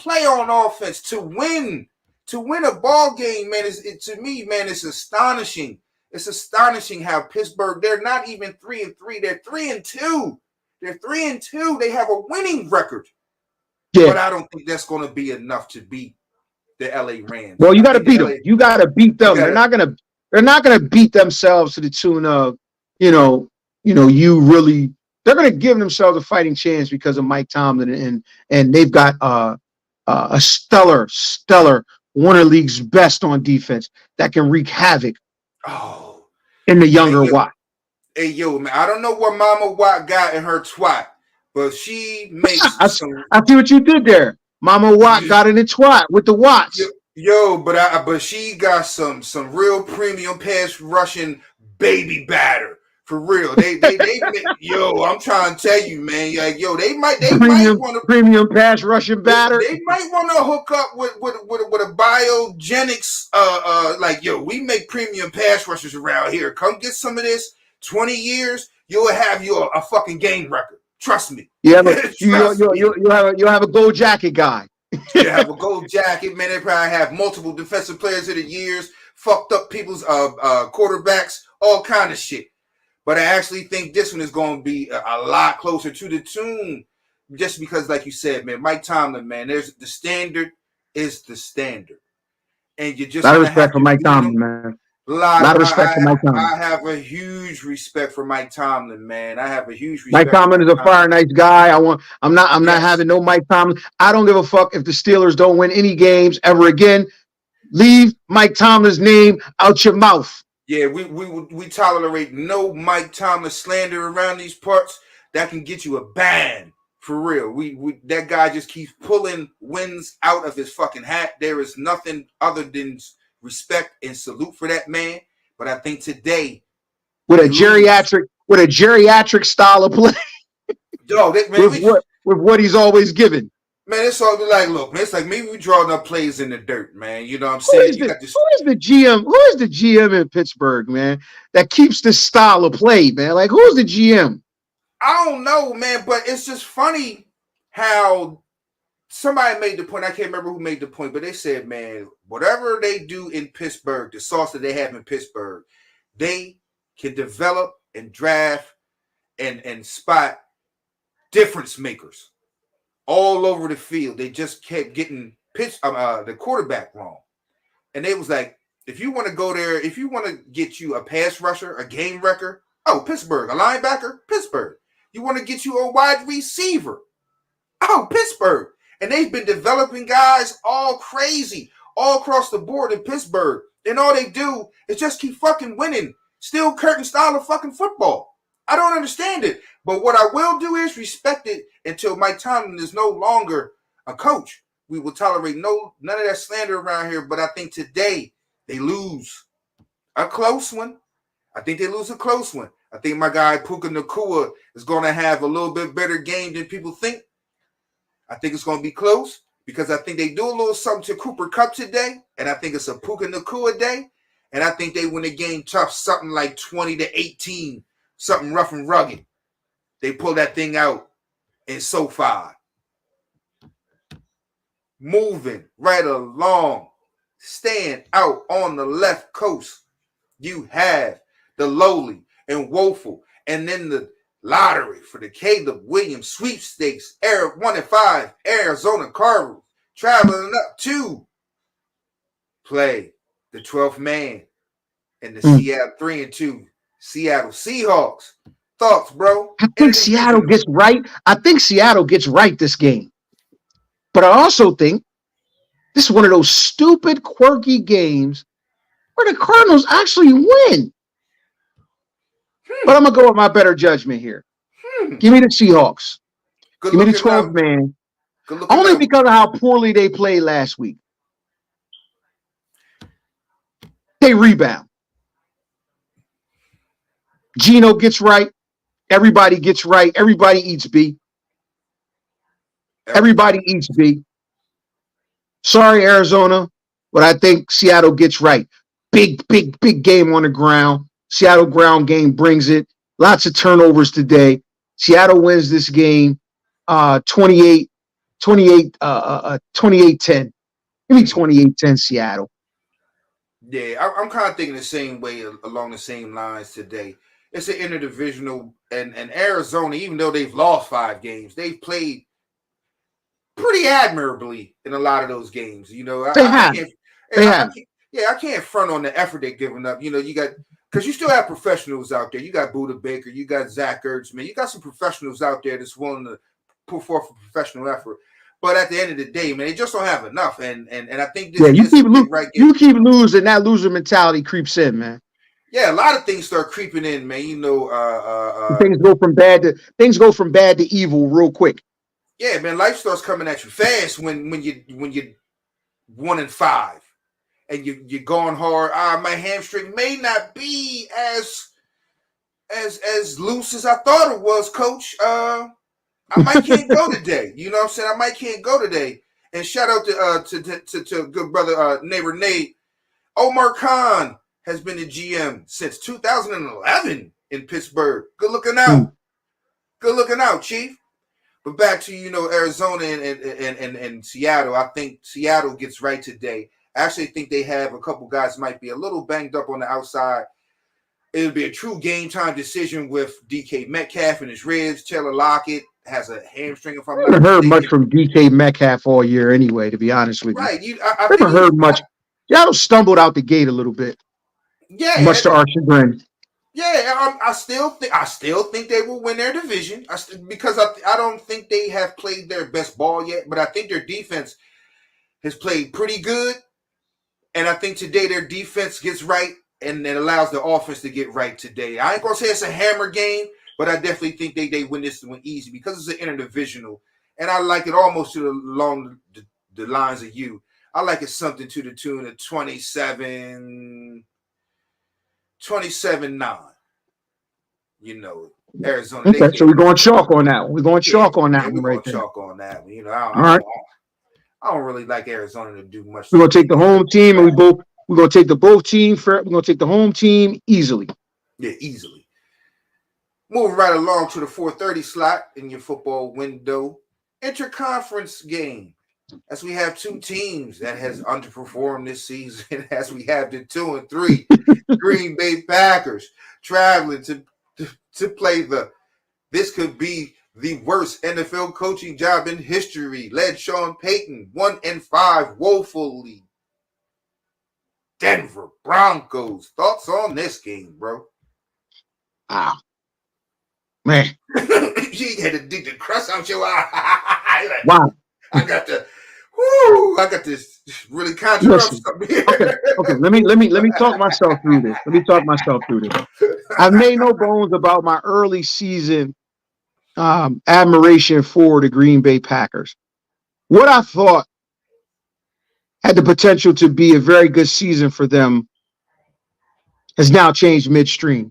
offense to win a ball game, man. To me, man, it's astonishing. It's astonishing how Pittsburgh, they're not even 3-3, they're 3-2. They're 3-2. They have a winning record. Yeah. But I don't think that's going to be enough to beat the LA Rams. Well, you got to beat them. You got to beat them. They're not going to beat themselves to the tune of, they're going to give themselves a fighting chance because of Mike Tomlin, and they've got a stellar, one of the league's best on defense that can wreak havoc in the younger Watt. Hey, yo, man, I don't know what Mama Watt got in her twat, but she makes I see what you did there. Mama Watt got in the twat with the Watts. But she got some real premium pass rushing baby batter. For real, they I'm trying to tell you, man. Like, they might want to premium pass rushing batter. They might want to hook up with a biogenics. We make premium pass rushers around here. Come get some of this. 20 years, you'll have a fucking game record. Trust me. Yeah, but you'll have a gold jacket guy. You have a gold jacket, man. They probably have multiple defensive players of the years, fucked up people's quarterbacks, all kind of shit. But I actually think this one is going to be a lot closer to the tune, just because, like you said, man, Mike Tomlin, man, the standard is the standard, and you just a lot of respect for Mike Tomlin, man. A lot of respect for Mike Tomlin. I have a huge respect for Mike Tomlin, man. I have a huge respect. Mike Tomlin is a fire nice guy. I'm not having no Mike Tomlin. I don't give a fuck if the Steelers don't win any games ever again. Leave Mike Tomlin's name out your mouth. Yeah, we tolerate no Mike Tomlin slander around these parts. that can get you a ban for real. We that guy just keeps pulling wins out of his fucking hat. There is nothing other than respect and salute for that man. But I think today with a geriatric style of play, with what he's always given. Man, it's all be like, look, man, it's like maybe we drawing up plays in the dirt, man. You know what I'm Who saying? is the GM? Who is the GM in Pittsburgh, man, that keeps this style of play, man? Like, who's the GM? I don't know, man, but it's just funny how somebody made the point. I can't remember who made the point, but they said, man, whatever they do in Pittsburgh, the sauce that they have in Pittsburgh, they can develop and draft and spot difference makers all over the field. They just kept getting the quarterback wrong. And they was like, if you want to go there, if you want to get you a pass rusher, a game wrecker, oh, Pittsburgh. A linebacker, Pittsburgh. You want to get you a wide receiver, oh, Pittsburgh. And they've been developing guys all crazy, all across the board in Pittsburgh. And all they do is just keep fucking winning. Still Curtin style of fucking football. I don't understand it. But what I will do is respect it until Mike Tomlin is no longer a coach. We will tolerate none of that slander around here. But I think today they lose a close one. I think they lose a close one. I think my guy Puka Nacua is going to have a little bit better game than people think. I think it's going to be close because I think they do a little something to Cooper Kupp today, and I think it's a Puka Nacua day, and I think they win the game tough, something like 20-18, something rough and rugged. They pull that thing out in SoFi. Moving right along, staying out on the left coast, you have the lowly and woeful, and then the lottery for the Caleb Williams sweepstakes, 1-5 Arizona Cardinals traveling up to play the 12th man in the Seattle 3-2 Seattle Seahawks. Thoughts, bro? I think Seattle gets right. I think Seattle gets right this game. But I also think this is one of those stupid, quirky games where the Cardinals actually win. But I'm going to go with my better judgment here. Give me the Seahawks. Give me the 12th man. Only because of how poorly they played last week. They rebound. Geno gets right. Everybody gets right. Everybody eats B. Everybody eats B. Sorry, Arizona, but I think Seattle gets right. Big game on the ground. Seattle ground game brings it. Lots of turnovers today. Seattle wins this game 28-10. Give me 28-10 Seattle. Yeah, I'm kind of thinking the same way along the same lines today. It's an interdivisional, and Arizona, even though they've lost 5 games, they've played pretty admirably in a lot of those games. You know, I can't front on the effort they're giving up. You know, you got, because you still have professionals out there. You got Buda Baker, you got Zach Ertz, man. You got some professionals out there that's willing to put forth a professional effort. But at the end of the day, man, they just don't have enough. And I think this you keep losing, that loser mentality creeps in, man. Yeah, a lot of things start creeping in, man. You know, things go from bad to evil real quick. Yeah, man, life starts coming at you fast when you're 1-5 and you're going hard. My hamstring may not be as loose as I thought it was, coach. I might can't go today. You know what I'm saying? I might can't go today. And shout out to good brother neighbor Nate. Omar Khan has been the GM since 2011 in Pittsburgh. Good looking out. Good looking out, Chief. But back to, you know, Arizona and Seattle. I think Seattle gets right today. I actually think they have a couple guys might be a little banged up on the outside. It'll be a true game time decision with DK Metcalf and his ribs. Taylor Lockett has a hamstring. If I'm not mistaken. I haven't heard much from DK Metcalf all year anyway, to be honest with you. Right. I haven't heard much. Seattle stumbled out the gate a little bit. Yeah. Much to our chagrin. Yeah, I still think they will win their division. Because I don't think they have played their best ball yet, but I think their defense has played pretty good. And I think today their defense gets right, and it allows the offense to get right today. I ain't gonna say it's a hammer game but I definitely think they win this one easy because it's an interdivisional, and I like it almost along the lines of you. I like it something to the tune of 27-9. You know, Arizona. Okay, so we're going chalk on that one. We're going chalk on that we're one right going there. chalk on that one. You know, All right. I don't really like Arizona to do much. We're gonna take the home team, and we're gonna take the both team. We're gonna take the home team easily. Yeah, easily. Moving right along to the 4:30 slot in your football window. Interconference game. As we have two teams that has underperformed this season, as we have the 2 and 3 Green Bay Packers traveling to play this could be the worst NFL coaching job in history. Led Sean Payton 1-5 woefully. Denver Broncos. Thoughts on this game, bro? Ah, man. You had a dig the crust out your eye. Wow. I got this really conjure up something here. Okay. Let me talk myself through this. I've made no bones about my early season admiration for the Green Bay Packers. What I thought had the potential to be a very good season for them has now changed midstream.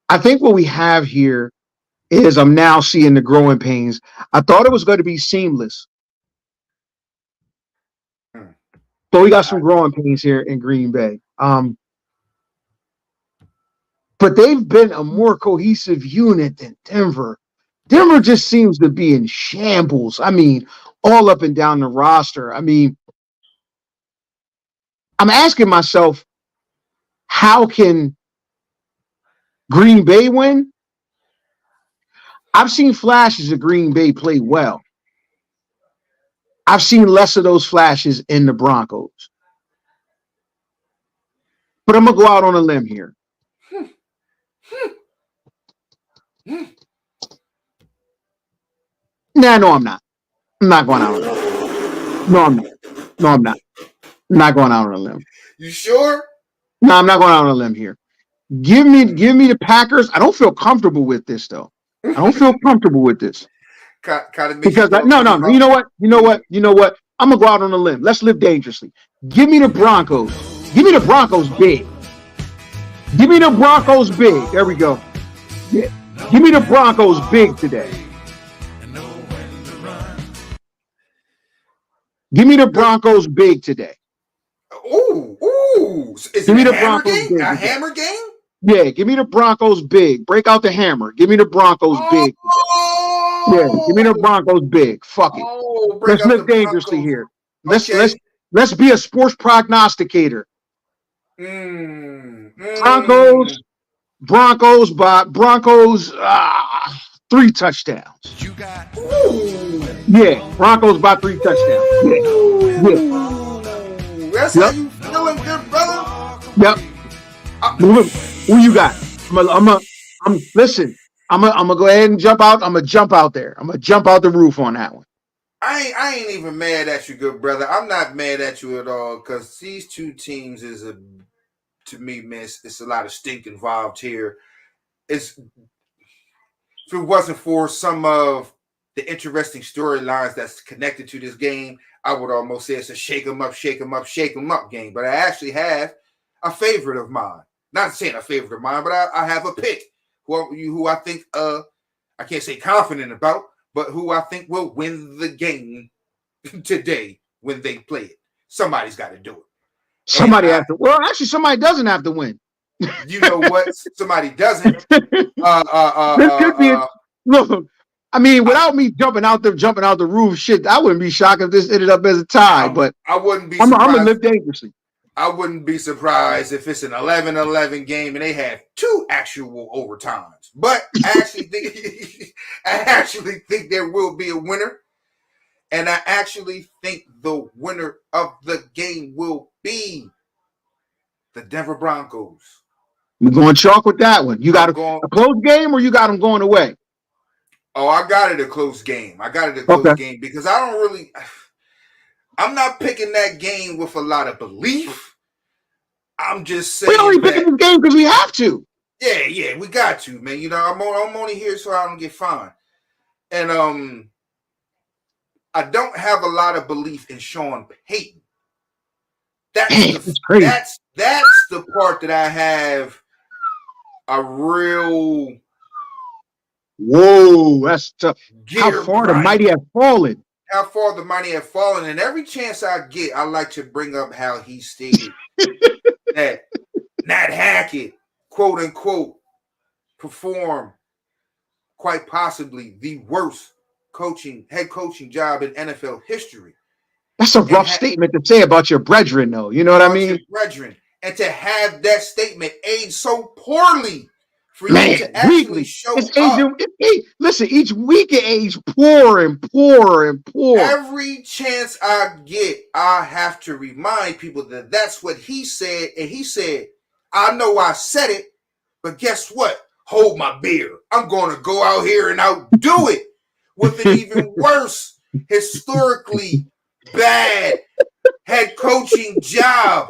I think what we have here is I'm now seeing the growing pains. I thought it was going to be seamless. But we got some growing pains here in Green Bay. But they've been a more cohesive unit than Denver. Denver just seems to be in shambles. I mean, all up and down the roster. I mean, I'm asking myself, how can Green Bay win? I've seen flashes of Green Bay play well. I've seen less of those flashes in the Broncos. But I'm going to go out on a limb here. Nah, no, I'm not. I'm not going out on a limb. No, I'm not. I'm not going out on a limb. You sure? No, I'm not going out on a limb here. Give me the Packers. I don't feel comfortable with this, though. I don't feel comfortable with this. Because no. You know what? I'm gonna go out on a limb. Let's live dangerously. Give me the Broncos. Give me the Broncos big. Give me the Broncos big. There we go. Yeah. Give me the Broncos big today. Give me the Broncos big today. Ooh. Is give it me the Broncos game? Big a hammer game? Yeah, give me the Broncos big. Break out the hammer. Give me the Broncos big. Yeah, give me the Broncos big. Fuck it. Let's live dangerously here. Let's be a sports prognosticator. Broncos 3 touchdowns. Yeah, Broncos by 3 touchdowns. Yeah. That's how you feeling, good brother? Yep. Who you got? Listen. I'm gonna go ahead and jump out. I'm gonna jump out there. I'm gonna jump out the roof on that one. I ain't even mad at you, good brother. I'm not mad at you at all because these two teams to me, man, it's a lot of stink involved here. If it wasn't for some of the interesting storylines that's connected to this game, I would almost say it's a shake 'em up game. But I actually have a favorite of mine. Not saying a favorite of mine, but I have a pick who I think I can't say confident about, but who I think will win the game today when they play it. Somebody's got to do it. Somebody actually, somebody doesn't have to win. You know what? Somebody doesn't. Look, I mean, without me jumping out the roof, shit, I wouldn't be shocked if this ended up as a tie. But I wouldn't be. I'm gonna live dangerously. I wouldn't be surprised if it's an 11-11 game and they have 2 actual overtimes. But I actually think there will be a winner. And I actually think the winner of the game will be the Denver Broncos. We're going chalk with that one. You got a close game or you got them going away? Oh, I got it a close game. Game because I'm not picking that game with a lot of belief. I'm just saying. We only picking the game because we have to. Yeah, we got to, man. You know, I'm only here so I don't get fined. And I don't have a lot of belief in Sean Payton. That's Damn, the it's crazy. that's the part that I have a real Whoa, that's tough. How gear far the grind. mighty have fallen. How far the mighty have fallen, and every chance I get, I like to bring up how he stated that Nat Hackett, quote unquote, performed quite possibly the worst head coaching job in NFL history. That's a rough statement to say about your brethren, though. You know what I mean? Brethren, and to have that statement aged so poorly for Man, you to actually weekly. show It's up. Listen, each week it aged poor and poor and poor. Every chance I get, I have to remind people that that's what he said. And he said, I know I said it, but guess what? Hold my beer. I'm going to go out here and outdo it with an even worse, historically bad head coaching job.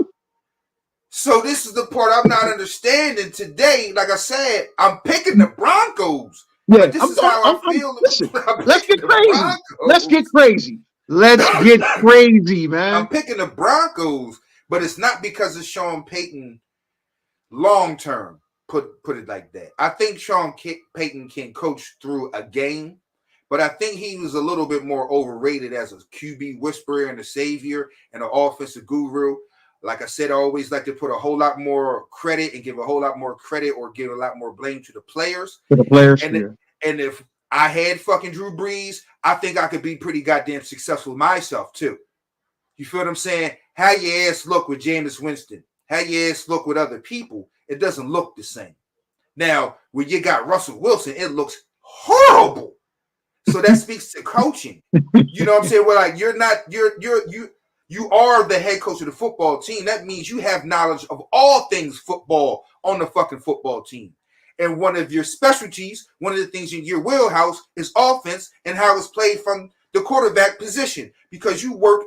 So this is the part I'm not understanding today. Like I said, I'm picking the Broncos. Yeah, but this is how I feel. Listen, let's get crazy. Let's get crazy. Let's get crazy, man. I'm picking the Broncos, but it's not because of Sean Payton long term. Put it like that. I think Sean Payton can coach through a game, but I think he was a little bit more overrated as a QB whisperer and a savior and an offensive guru. Like I said, I always like to put a whole lot more credit and give a whole lot more credit or give a lot more blame to the players. To the players, and if I had fucking Drew Brees, I think I could be pretty goddamn successful myself too. You feel what I'm saying? How your ass look with Jameis Winston? How your ass look with other people? It doesn't look the same. Now, when you got Russell Wilson, it looks horrible. So that speaks to coaching. You know what I'm saying? Well, like you are the head coach of the football team. That means you have knowledge of all things football on the fucking football team. And one of your specialties, one of the things in your wheelhouse is offense and how it's played from the quarterback position, because you work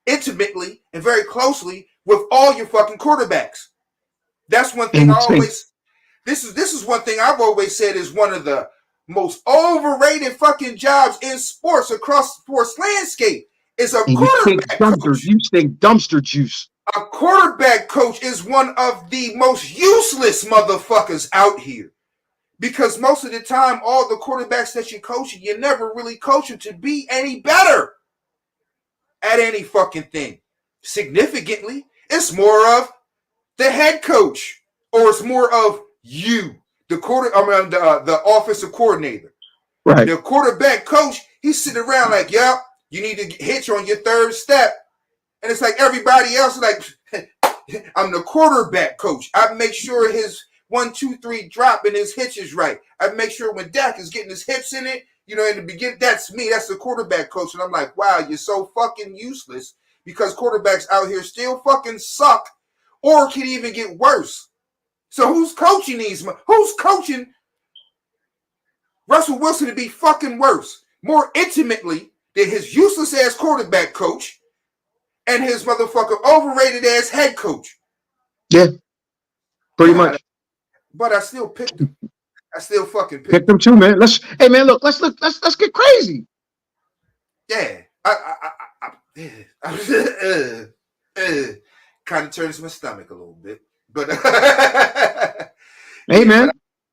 intimately and very closely with all your fucking quarterbacks. That's one thing this is one thing I've always said is one of the most overrated fucking jobs in sports across the sports landscape is a quarterback coach. You stink dumpster juice. A quarterback coach is one of the most useless motherfuckers out here, because most of the time, all the quarterbacks that you're coaching, you never really coach them to be any better at any fucking thing. Significantly, it's more of the head coach, or it's more of you, the offensive coordinator. Right. The quarterback coach, he's sitting around like, yep, you need to hitch on your third step. And it's like everybody else is like, I'm the quarterback coach. I make sure his 1, 2, 3 drop and his hitch is right. I make sure when Dak is getting his hips in it, you know, in the beginning, that's me. That's the quarterback coach. And I'm like, wow, you're so fucking useless, because quarterbacks out here still fucking suck, or can even get worse. So who's coaching these? Who's coaching Russell Wilson to be fucking worse, more intimately than his useless ass quarterback coach and his motherfucker overrated ass head coach? Yeah, pretty much. But I still picked him. I still fucking picked him too, man. Let's get crazy. Yeah, kind of turns my stomach a little bit, but hey, man,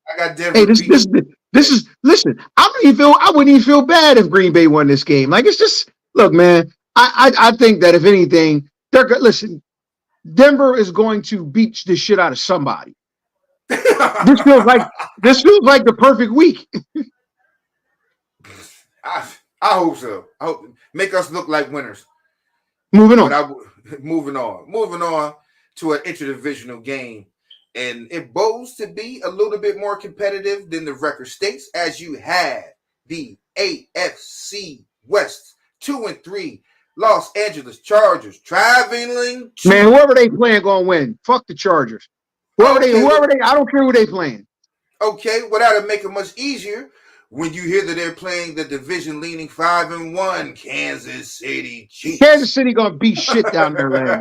I got Denver. Hey, this is listen. I wouldn't even feel bad if Green Bay won this game. Like, it's just, look, man. I think that if anything, listen. Denver is going to beat the shit out of somebody. This feels like the perfect week. I hope so. I hope make us look like winners. Moving on. Moving on to an interdivisional game, and it bodes to be a little bit more competitive than the record states, as you had the AFC West 2-3 Los Angeles Chargers traveling to, man, whoever they playing gonna win. Fuck the Chargers. Whoever they, I don't care who they playing. Okay, well, that'll make it much easier when you hear that they're playing the division-leading 5-1 Kansas City Chiefs. Kansas City gonna beat shit down there, man.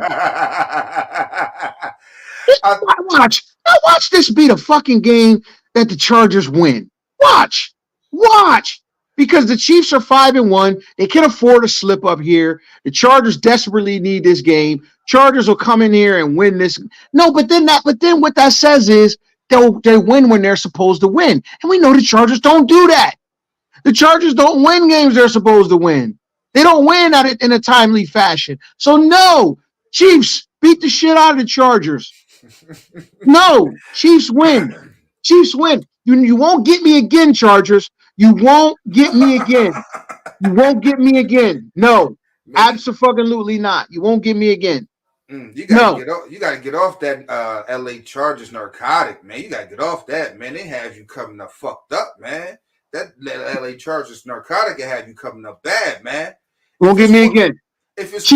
Now watch this be the fucking game that the Chargers win. Watch. Because the Chiefs are 5-1. They can afford to slip up here. The Chargers desperately need this game. Chargers will come in here and win this. No, but then what that says is they win when they're supposed to win. And we know the Chargers don't do that. The Chargers don't win games they're supposed to win. They don't win at it in a timely fashion. So no, Chiefs beat the shit out of the Chargers. No, Chiefs win. Chiefs win. You won't get me again, Chargers. You won't get me again. You won't get me again. No, absolutely not. You won't get me again. You gotta get off that LA Chargers narcotic, man. You gotta get off that, man. They have you coming up fucked up, man. That LA Chargers narcotic can have you coming up bad, man. Won't get me again. If it's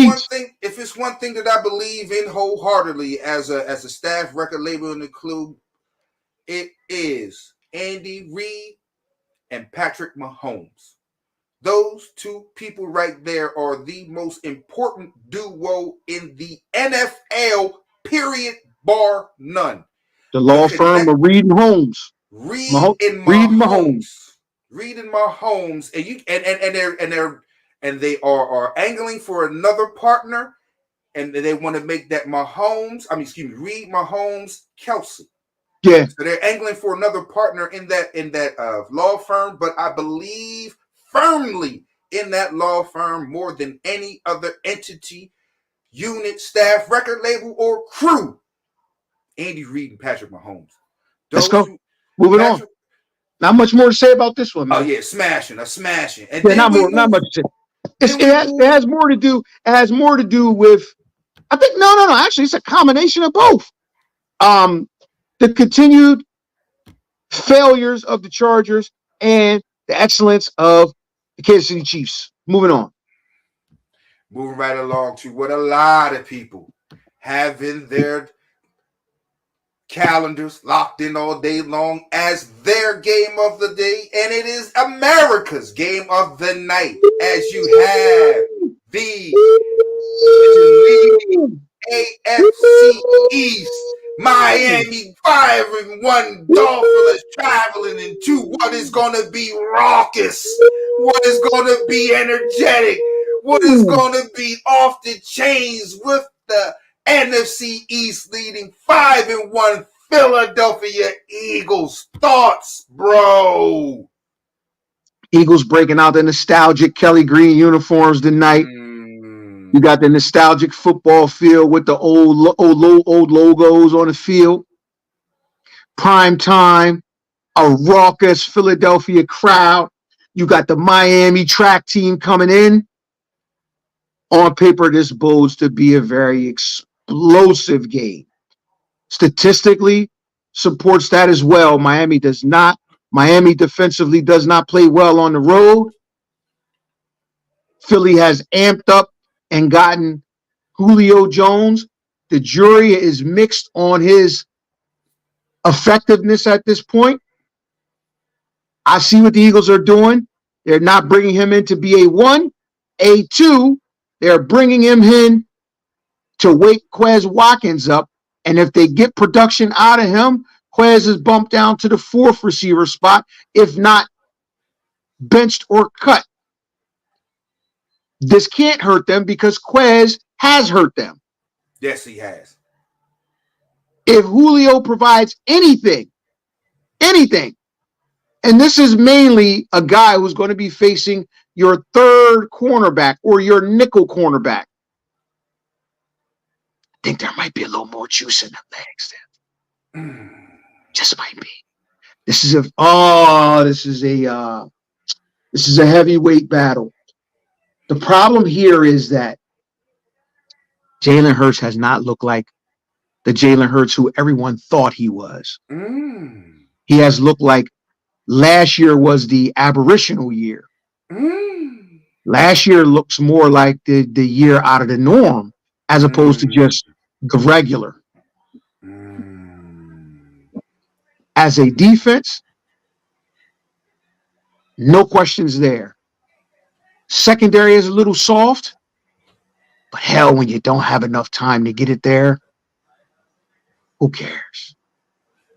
one thing that I believe in wholeheartedly as a staff record label in the club, it is Andy Reid and Patrick Mahomes. Those two people right there are the most important duo in the NFL, period, bar none. The law firm of Reid and Holmes. Reid and Mahomes. And they are angling for another partner, and they want to make that Reid, Mahomes, Kelsey. Yeah. So they're angling for another partner in that law firm, but I believe firmly in that law firm more than any other entity, unit, staff, record label, or crew. Andy Reid and Patrick Mahomes. Let's go. Moving on. Not much more to say about this one, man. Oh yeah, smashing. And yeah, not much to say. It has more to do. It has more to do with. I think no. Actually, it's a combination of both. The continued failures of the Chargers and the excellence of the Kansas City Chiefs. Moving on. Moving right along to what a lot of people have in their calendars locked in all day long as their game of the day, and it is America's game of the night, as you have the AFC East. Miami 5-1 Dolphins traveling into what is going to be raucous, what is going to be energetic, what is going to be off the chains with the NFC East leading 5-1 Philadelphia Eagles. Thoughts, bro? Eagles breaking out the nostalgic Kelly Green uniforms tonight. You got the nostalgic football field with the old logos on the field. Prime time, a raucous Philadelphia crowd. You got the Miami track team coming in. On paper, this bodes to be a very explosive game. Statistically, supports that as well. Miami defensively does not play well on the road. Philly has amped up and gotten Julio Jones. The jury is mixed on his effectiveness at this point. I see what the Eagles are doing. They're not bringing him in to be A1. A2, they're bringing him in to wake Quez Watkins up. And if they get production out of him, Quez is bumped down to the 4th receiver spot, if not benched or cut. This can't hurt them because Quez has hurt them. Yes, he has. If Julio provides anything, and this is mainly a guy who's going to be facing your third cornerback or your nickel cornerback, I think there might be a little more juice in the legs there. Just might be. This is a heavyweight battle. The problem here is that Jalen Hurts has not looked like the Jalen Hurts who everyone thought he was. He has looked like last year was the aberrational year. Last year looks more like the year out of the norm as opposed to just the regular. As a defense, no questions there. Secondary is a little soft, but hell, when you don't have enough time to get it there, who cares?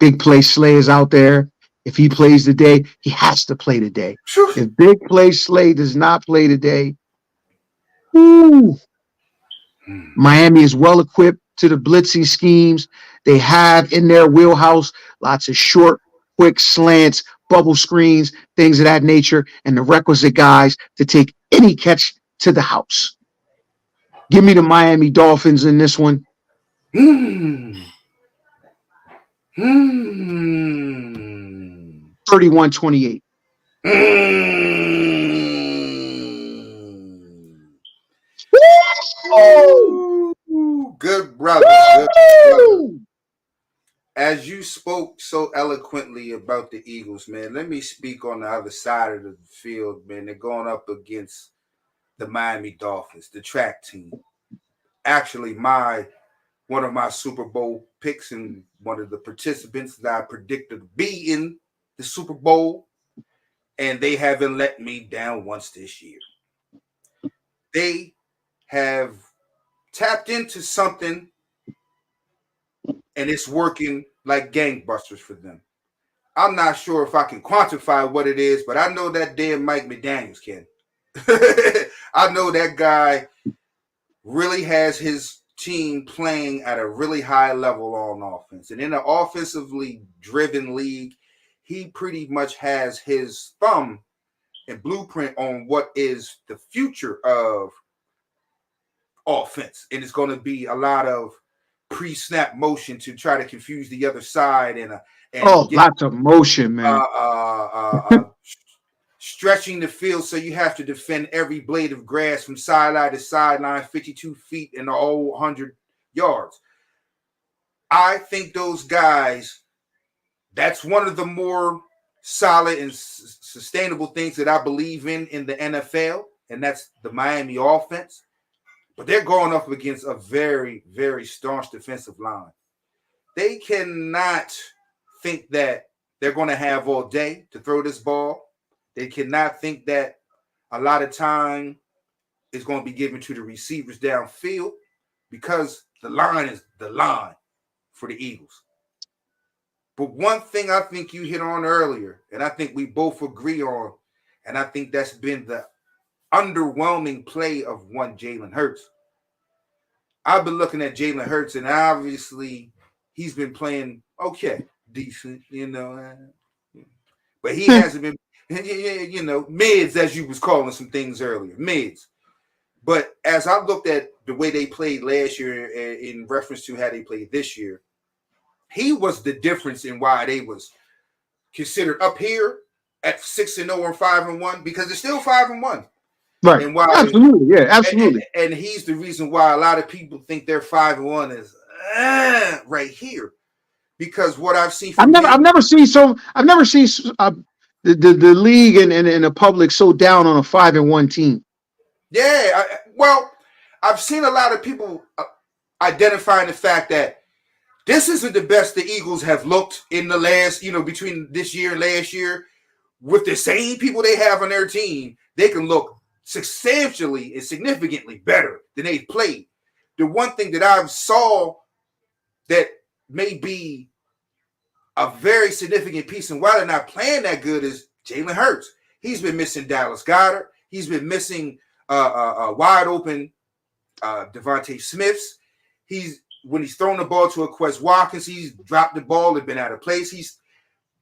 Big Play Slay is out there. If he plays today, he has to play today. If Big Play Slay does not play today, whoo, Miami is well equipped to the blitzing schemes. They have in their wheelhouse lots of short, quick slants, bubble screens, things of that nature, and the requisite guys to take any catch to the house. Give me the Miami Dolphins in this one. 31-28. Good brother. Good brother. As you spoke so eloquently about the Eagles, man, let me speak on the other side of the field, man. They're going up against the Miami Dolphins, the track team. Actually, one of my Super Bowl picks and one of the participants that I predicted to be in the Super Bowl, and they haven't let me down once this year. They have tapped into something, and it's working like gangbusters for them. I'm not sure if I can quantify what it is, but I know that damn Mike McDaniels can. I know that guy really has his team playing at a really high level on offense. And in an offensively driven league, he pretty much has his thumb and blueprint on what is the future of offense. And it's going to be a lot of pre-snap motion to try to confuse the other side and lots of motion, man. Stretching the field so you have to defend every blade of grass from sideline to sideline, 52 feet and a whole 100 yards. I think those guys, that's one of the more solid and sustainable things that I believe in the NFL, and that's the Miami offense. But they're going up against a very, very staunch defensive line. They cannot think that they're going to have all day to throw this ball. They cannot think that a lot of time is going to be given to the receivers downfield because the line is the line for the Eagles. But one thing I think you hit on earlier, and I think we both agree on, and I think that's been the underwhelming play of one Jalen Hurts. I've been looking at Jalen Hurts, and obviously he's been playing okay, decent, but he hasn't been, mids, as you was calling some things earlier, mids. But as I looked at the way they played last year in reference to how they played this year, he was the difference in why they was considered up here at 6-0 or 5-1 because they're still 5-1. Right. And why, absolutely. Yeah, absolutely. And he's the reason why a lot of people think they're 5-1 is right here. Because what I've seen from I've never seen the league and the public so down on a 5-1 team. Yeah, I've seen a lot of people identifying the fact that this isn't the best the Eagles have looked in the last, between this year and last year. With the same people they have on their team, they can look substantially and significantly better than they've played. The one thing that I've saw that may be a very significant piece, and why they're not playing that good, is Jalen Hurts. He's been missing Dallas Goedert. He's been missing wide open Devontae Smiths. When he's thrown the ball to a Quez Watkins, he's dropped the ball and been out of place.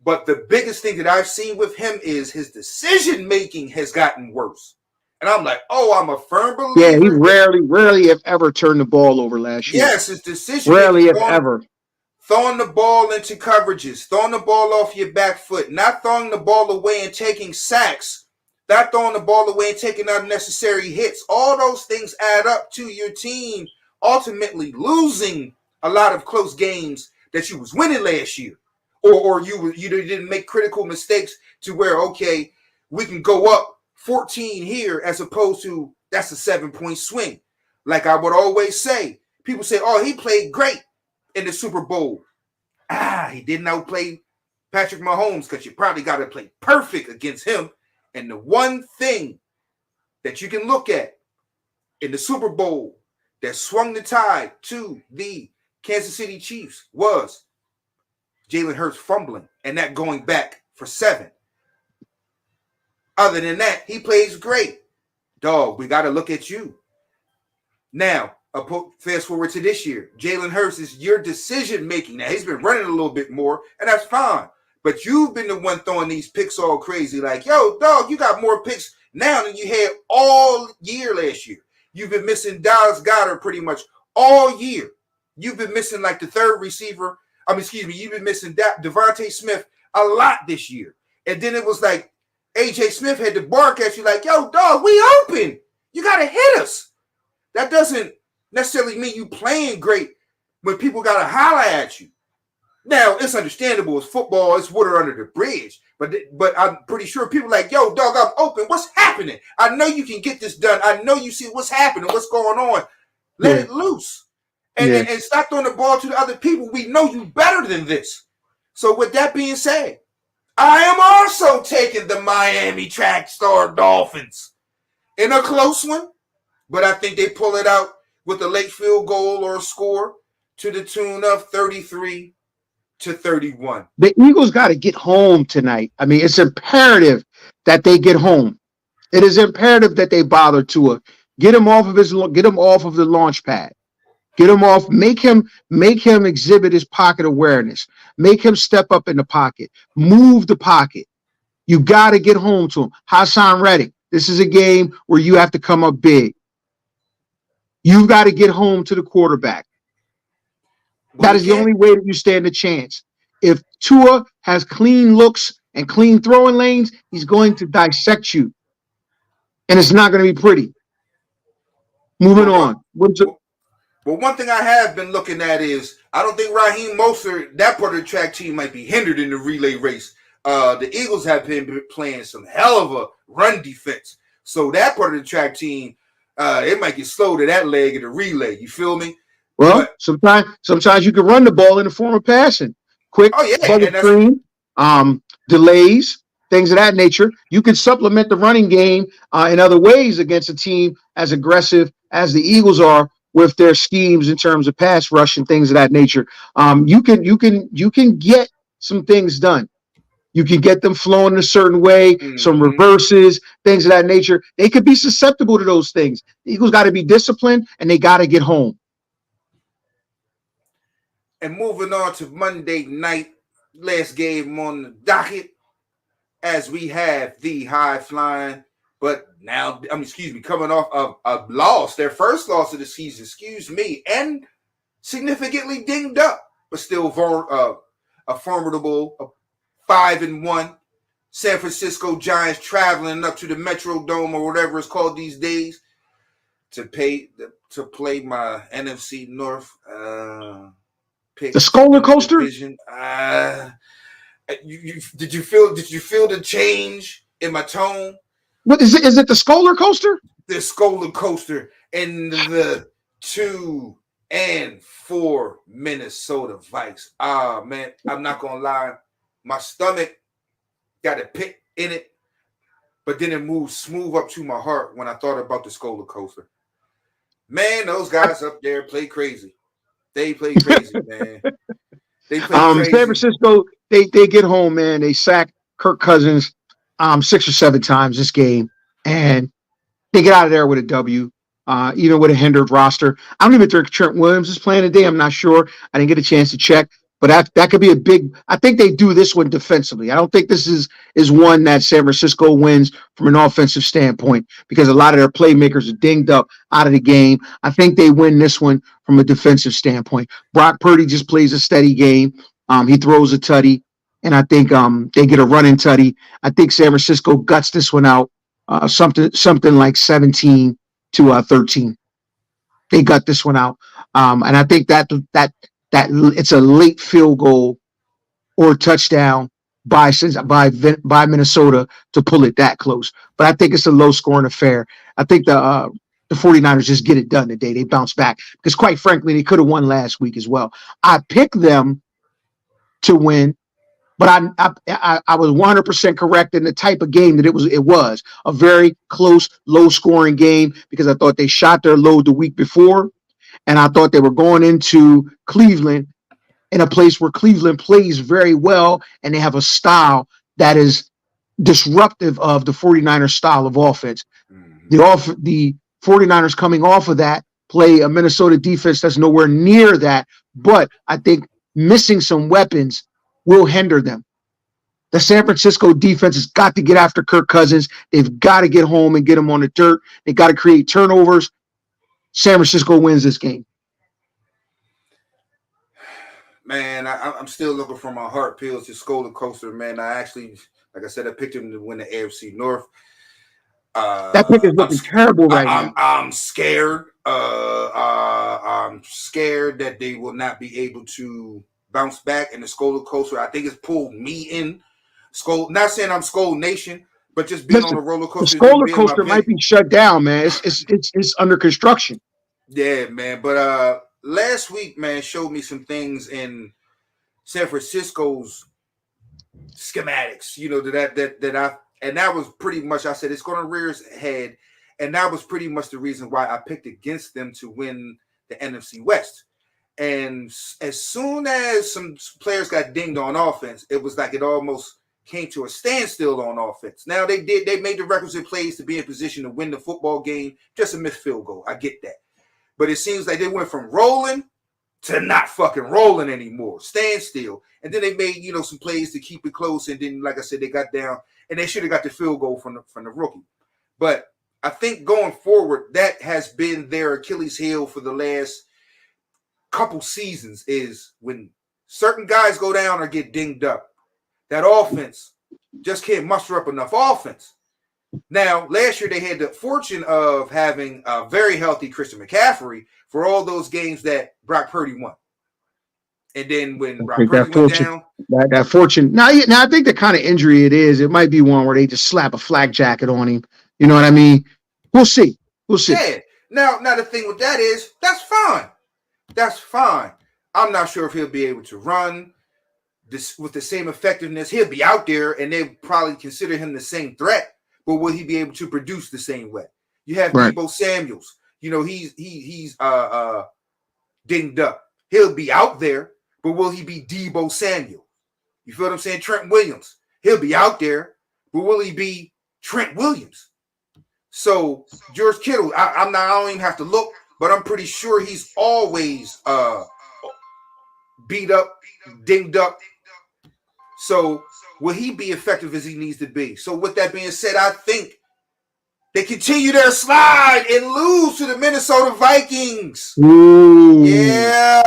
But the biggest thing that I've seen with him is his decision making has gotten worse. And I'm like, I'm a firm believer. Yeah, he rarely if ever turned the ball over last year. Yes, his decision rarely if ever. Throwing the ball into coverages, throwing the ball off your back foot, not throwing the ball away and taking sacks, not throwing the ball away and taking unnecessary hits. All those things add up to your team ultimately losing a lot of close games that you was winning last year. Or you didn't make critical mistakes to where, okay, we can go up 14 here as opposed to that's a 7-point swing. Like I would always say, people say, he played great in the Super Bowl. He didn't outplay Patrick Mahomes because you probably got to play perfect against him. And the one thing that you can look at in the Super Bowl that swung the tide to the Kansas City Chiefs was Jalen Hurts fumbling and that going back for 7. Other than that, he plays great. Dog, we got to look at you. Now, fast forward to this year. Jalen Hurts is your decision making. Now, he's been running a little bit more, and that's fine. But you've been the one throwing these picks all crazy. Like, yo, dog, you got more picks now than you had all year last year. You've been missing Dallas Goedert pretty much all year. You've been missing like the third receiver. You've been missing Devontae Smith a lot this year. And then it was like A.J. Smith had to bark at you like, yo, dog, we open. You got to hit us. That doesn't necessarily mean you playing great when people got to holler at you. Now, it's understandable. It's football. It's water under the bridge. But I'm pretty sure people like, yo, dog, I'm open. What's happening? I know you can get this done. I know you see what's happening, what's going on. Let it loose. And stop throwing the ball to the other people. We know you better than this. So with that being said, I am also taking the Miami track star Dolphins in a close one. But I think they pull it out with a late field goal or a score to the tune of 33-31. The Eagles got to get home tonight. I mean, it's imperative that they get home. It is imperative that they bother Tua. Get him off of the launch pad. Get him off. Make him exhibit his pocket awareness. Make him step up in the pocket. Move the pocket. You got to get home to him. Hassan Reddick, this is a game where you have to come up big. You've got to get home to the quarterback. That is the only way that you stand a chance. If Tua has clean looks and clean throwing lanes, he's going to dissect you. And it's not going to be pretty. Moving on. But one thing I have been looking at is I don't think Raheem Mostert, that part of the track team, might be hindered in the relay race. The Eagles have been playing some hell of a run defense. So that part of the track team, it might get slow to that leg of the relay. You feel me? Well, sometimes you can run the ball in the form of passing. Quick, screen, delays, things of that nature. You can supplement the running game in other ways against a team as aggressive as the Eagles are with their schemes in terms of pass rush and things of that nature. You can get some things done. You can get them flowing in a certain way, some reverses, things of that nature. They could be susceptible to those things. The Eagles got to be disciplined, and they got to get home. And moving on to Monday night, last game on the docket, as we have the high flying, but now, coming off of a loss, their first loss of the season, and significantly dinged up, but still a formidable 5-1 San Francisco Giants traveling up to the Metrodome or whatever it's called these days to play my NFC North pick. The Scholar Coaster? Did you feel the change in my tone? What is it? Is it the Scholar Coaster? The Scholar Coaster and the 2-4 Minnesota Vikes. Ah, man, I'm not gonna lie. My stomach got a pit in it, but then it moved smooth up to my heart when I thought about the Scholar Coaster. Man, those guys up there play crazy. They play crazy, man. They play crazy. San Francisco, they get home, man. They sack Kirk Cousins 6 or 7 times this game, and they get out of there with a W, even with a hindered roster. I don't even think Trent Williams is playing today. I'm not sure. I didn't get a chance to check. But that could be a big – I think they do this one defensively. I don't think this is one that San Francisco wins from an offensive standpoint because a lot of their playmakers are dinged up out of the game. I think they win this one from a defensive standpoint. Brock Purdy just plays a steady game. He throws a tutty, and I think they get a running tutty. I think San Francisco guts this one out, something like 17-13. They gut this one out. And I think that it's a late field goal or touchdown by Minnesota to pull it that close. But I think it's a low-scoring affair. I think the 49ers just get it done today. They bounce back because, quite frankly, they could have won last week as well. I picked them to win, but I was 100% correct in the type of game that it was a very close, low-scoring game because I thought they shot their load the week before. And I thought they were going into Cleveland in a place where Cleveland plays very well and they have a style that is disruptive of the 49ers style of offense. The 49ers coming off of that play a Minnesota defense that's nowhere near that, but I think missing some weapons will hinder them. The San Francisco defense has got to get after Kirk Cousins. They've got to get home and get him on the dirt. They got to create turnovers. San Francisco wins this game. Man, I'm still looking for my heart pills to Skola Coaster, man. I actually, like I said, I picked him to win the AFC North. That pick is looking terrible right now. I'm scared. I'm scared that they will not be able to bounce back. And the Skola Coaster, I think, it's pulled me in. Not saying I'm Skol Nation, but just being on a roller coaster. The Skola Coaster might be shut down, man. It's under construction. Yeah, man. But last week, man, showed me some things in San Francisco's schematics. You know, that was pretty much, I said, it's going to rear its head. And that was pretty much the reason why I picked against them to win the NFC West. And as soon as some players got dinged on offense, it was like it almost came to a standstill on offense. Now they made the requisite plays to be in position to win the football game, just a missed field goal. I get that. But it seems like they went from rolling to not fucking rolling anymore, standstill. And then they made, some plays to keep it close. And then, like I said, they got down and they should have got the field goal from the rookie. But I think going forward, that has been their Achilles heel for the last couple seasons, is when certain guys go down or get dinged up, that offense just can't muster up enough offense. Now, last year they had the fortune of having a very healthy Christian McCaffrey for all those games that Brock Purdy won. And then when Brock Purdy went down, that fortune. Now I think the kind of injury it might be one where they just slap a flak jacket on him. You know what I mean? We'll see. Yeah. Now the thing with that is, that's fine. That's fine. I'm not sure if he'll be able to run this with the same effectiveness. He'll be out there, and they probably consider him the same threat. But will he be able to produce the same way? You have right. Deebo Samuels. He's dinged up. He'll be out there, but will he be Deebo Samuel? You feel what I'm saying? Trent Williams. He'll be out there, but will he be Trent Williams? So George Kittle, I don't even have to look, but I'm pretty sure he's always beat up, dinged up. So will he be effective as he needs to be? So with that being said, I think they continue their slide and lose to the Minnesota Vikings. Ooh. Yeah.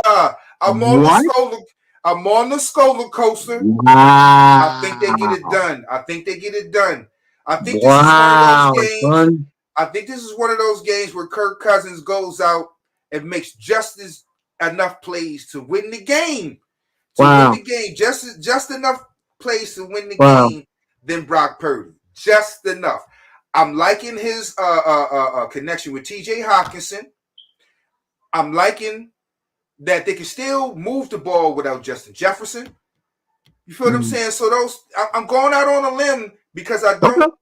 I'm on the Skola Coaster. Wow. I think they get it done. I think this is one of those games. Son. I think this is one of those games where Kirk Cousins goes out and makes just enough plays to win the game. Just enough plays to win the game than Brock Purdy. Just enough. I'm liking his connection with TJ Hockenson. I'm liking that they can still move the ball without Justin Jefferson. You feel what I'm saying? So I'm going out on a limb because I don't.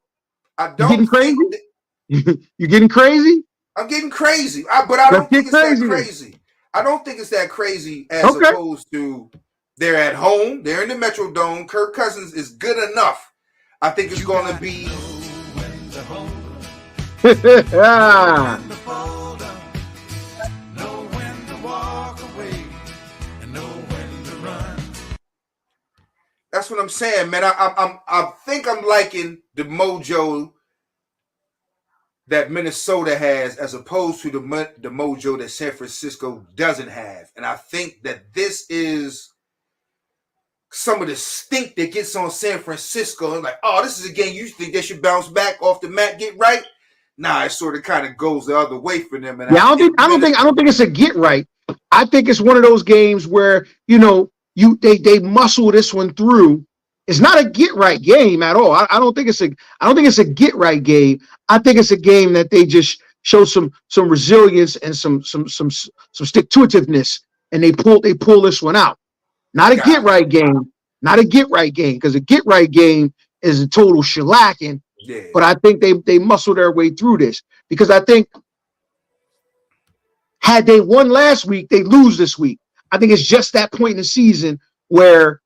You getting crazy? You getting crazy? I'm getting crazy, but I don't think it's that crazy. I don't think it's that crazy as opposed to they're at home. They're in the Metrodome. Kirk Cousins is good enough. I think it's going to be. That's what I'm saying, man. I think I'm liking the mojo that Minnesota has as opposed to the mojo that San Francisco doesn't have. And I think that this is some of the stink that gets on San Francisco. And like, oh, this is a game you think they should bounce back off the mat, get right. Nah, it sort of kind of goes the other way for them. And I don't think it's a get right. I think it's one of those games where, they muscle this one through. It's not a get right game at all. I don't think it's a get right game. I think it's a game that they just show some resilience and some stick to itiveness, and they pull this one out. Not a get right game. Not a get right game, because a get right game is a total shellacking. Yeah. But I think they muscle their way through this, because I think had they won last week, they lose this week. I think it's just that point in the season where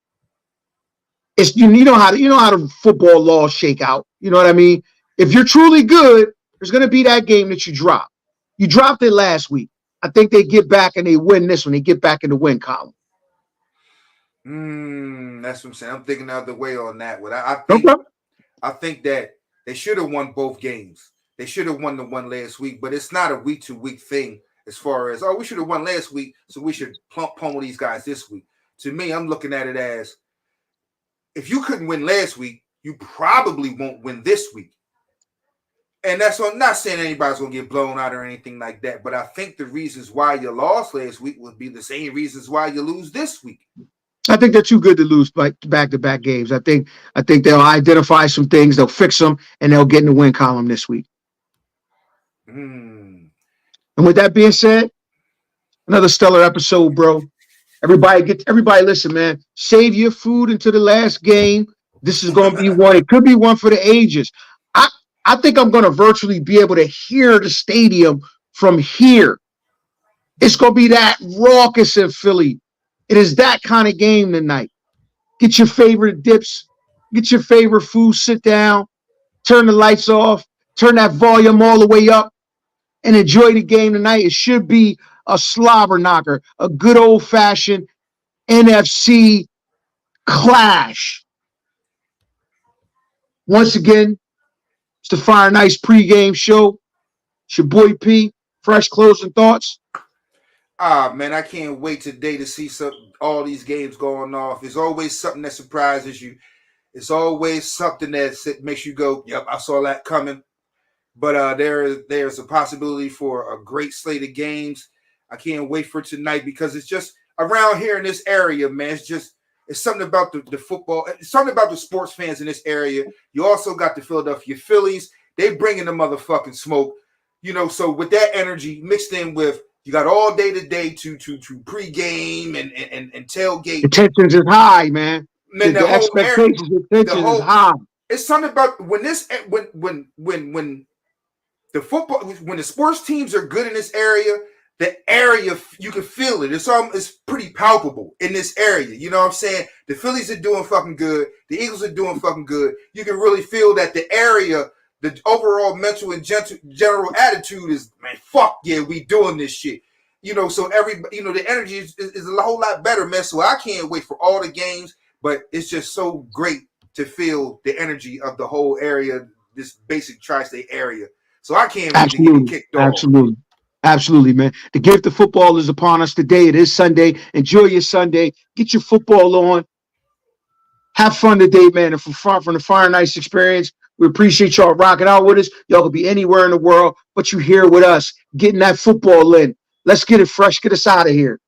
it's you know how the football laws shake out. You know what I mean? If you're truly good, there's going to be that game that you drop. You dropped it last week. I think they get back and they win this one. They get back in the win column. That's what I'm saying. I'm thinking the other way on that one. Okay. I think that they should have won both games. They should have won the one last week, but it's not a week-to-week thing as far as, we should have won last week, so we should pummel these guys this week. To me, I'm looking at it as, if you couldn't win last week, you probably won't win this week. And that's I'm not saying anybody's going to get blown out or anything like that, but I think the reasons why you lost last week would be the same reasons why you lose this week. I think they're too good to lose back-to-back games. I think they'll identify some things, they'll fix them, and they'll get in the win column this week. And with that being said, another stellar episode, bro. Everybody listen, man. Save your food until the last game. This is going to be one. It could be one for the ages. I think I'm going to virtually be able to hear the stadium from here. It's going to be that raucous in Philly. It is that kind of game tonight. Get your favorite dips. Get your favorite food. Sit down. Turn the lights off. Turn that volume all the way up. And enjoy the game tonight. It should be a slobber knocker. A good old-fashioned NFC clash. Once again, it's the Fire and Ice pregame show. It's your boy P. Fresh closing thoughts. Man, I can't wait today to see all these games going off. It's always something that surprises you. It's always something that makes you go, yep, I saw that coming. But there's a possibility for a great slate of games. I can't wait for tonight because it's just around here in this area, man. It's something about the football. It's something about the sports fans in this area. You also got the Philadelphia Phillies. They bring in the motherfucking smoke. So with that energy mixed in with, you got all day today to pregame and tailgate. The tensions is high, man. The expectations, the tension is high. It's something about when the sports teams are good in this area, the area, you can feel it. It's pretty palpable in this area. You know what I'm saying? The Phillies are doing fucking good. The Eagles are doing fucking good. You can really feel that the area, the overall mental and general attitude is, man, fuck yeah, we doing this shit. So the energy is a whole lot better, man. So I can't wait for all the games, but it's just so great to feel the energy of the whole area, this basic tri-state area. So I can't wait to get it kicked off. Absolutely, man. The gift of football is upon us today. It is Sunday. Enjoy your Sunday. Get your football on. Have fun today, man. And from the Fire and Ice experience, we appreciate y'all rocking out with us. Y'all could be anywhere in the world, but you here with us, getting that football in. Let's get it fresh. Get us out of here.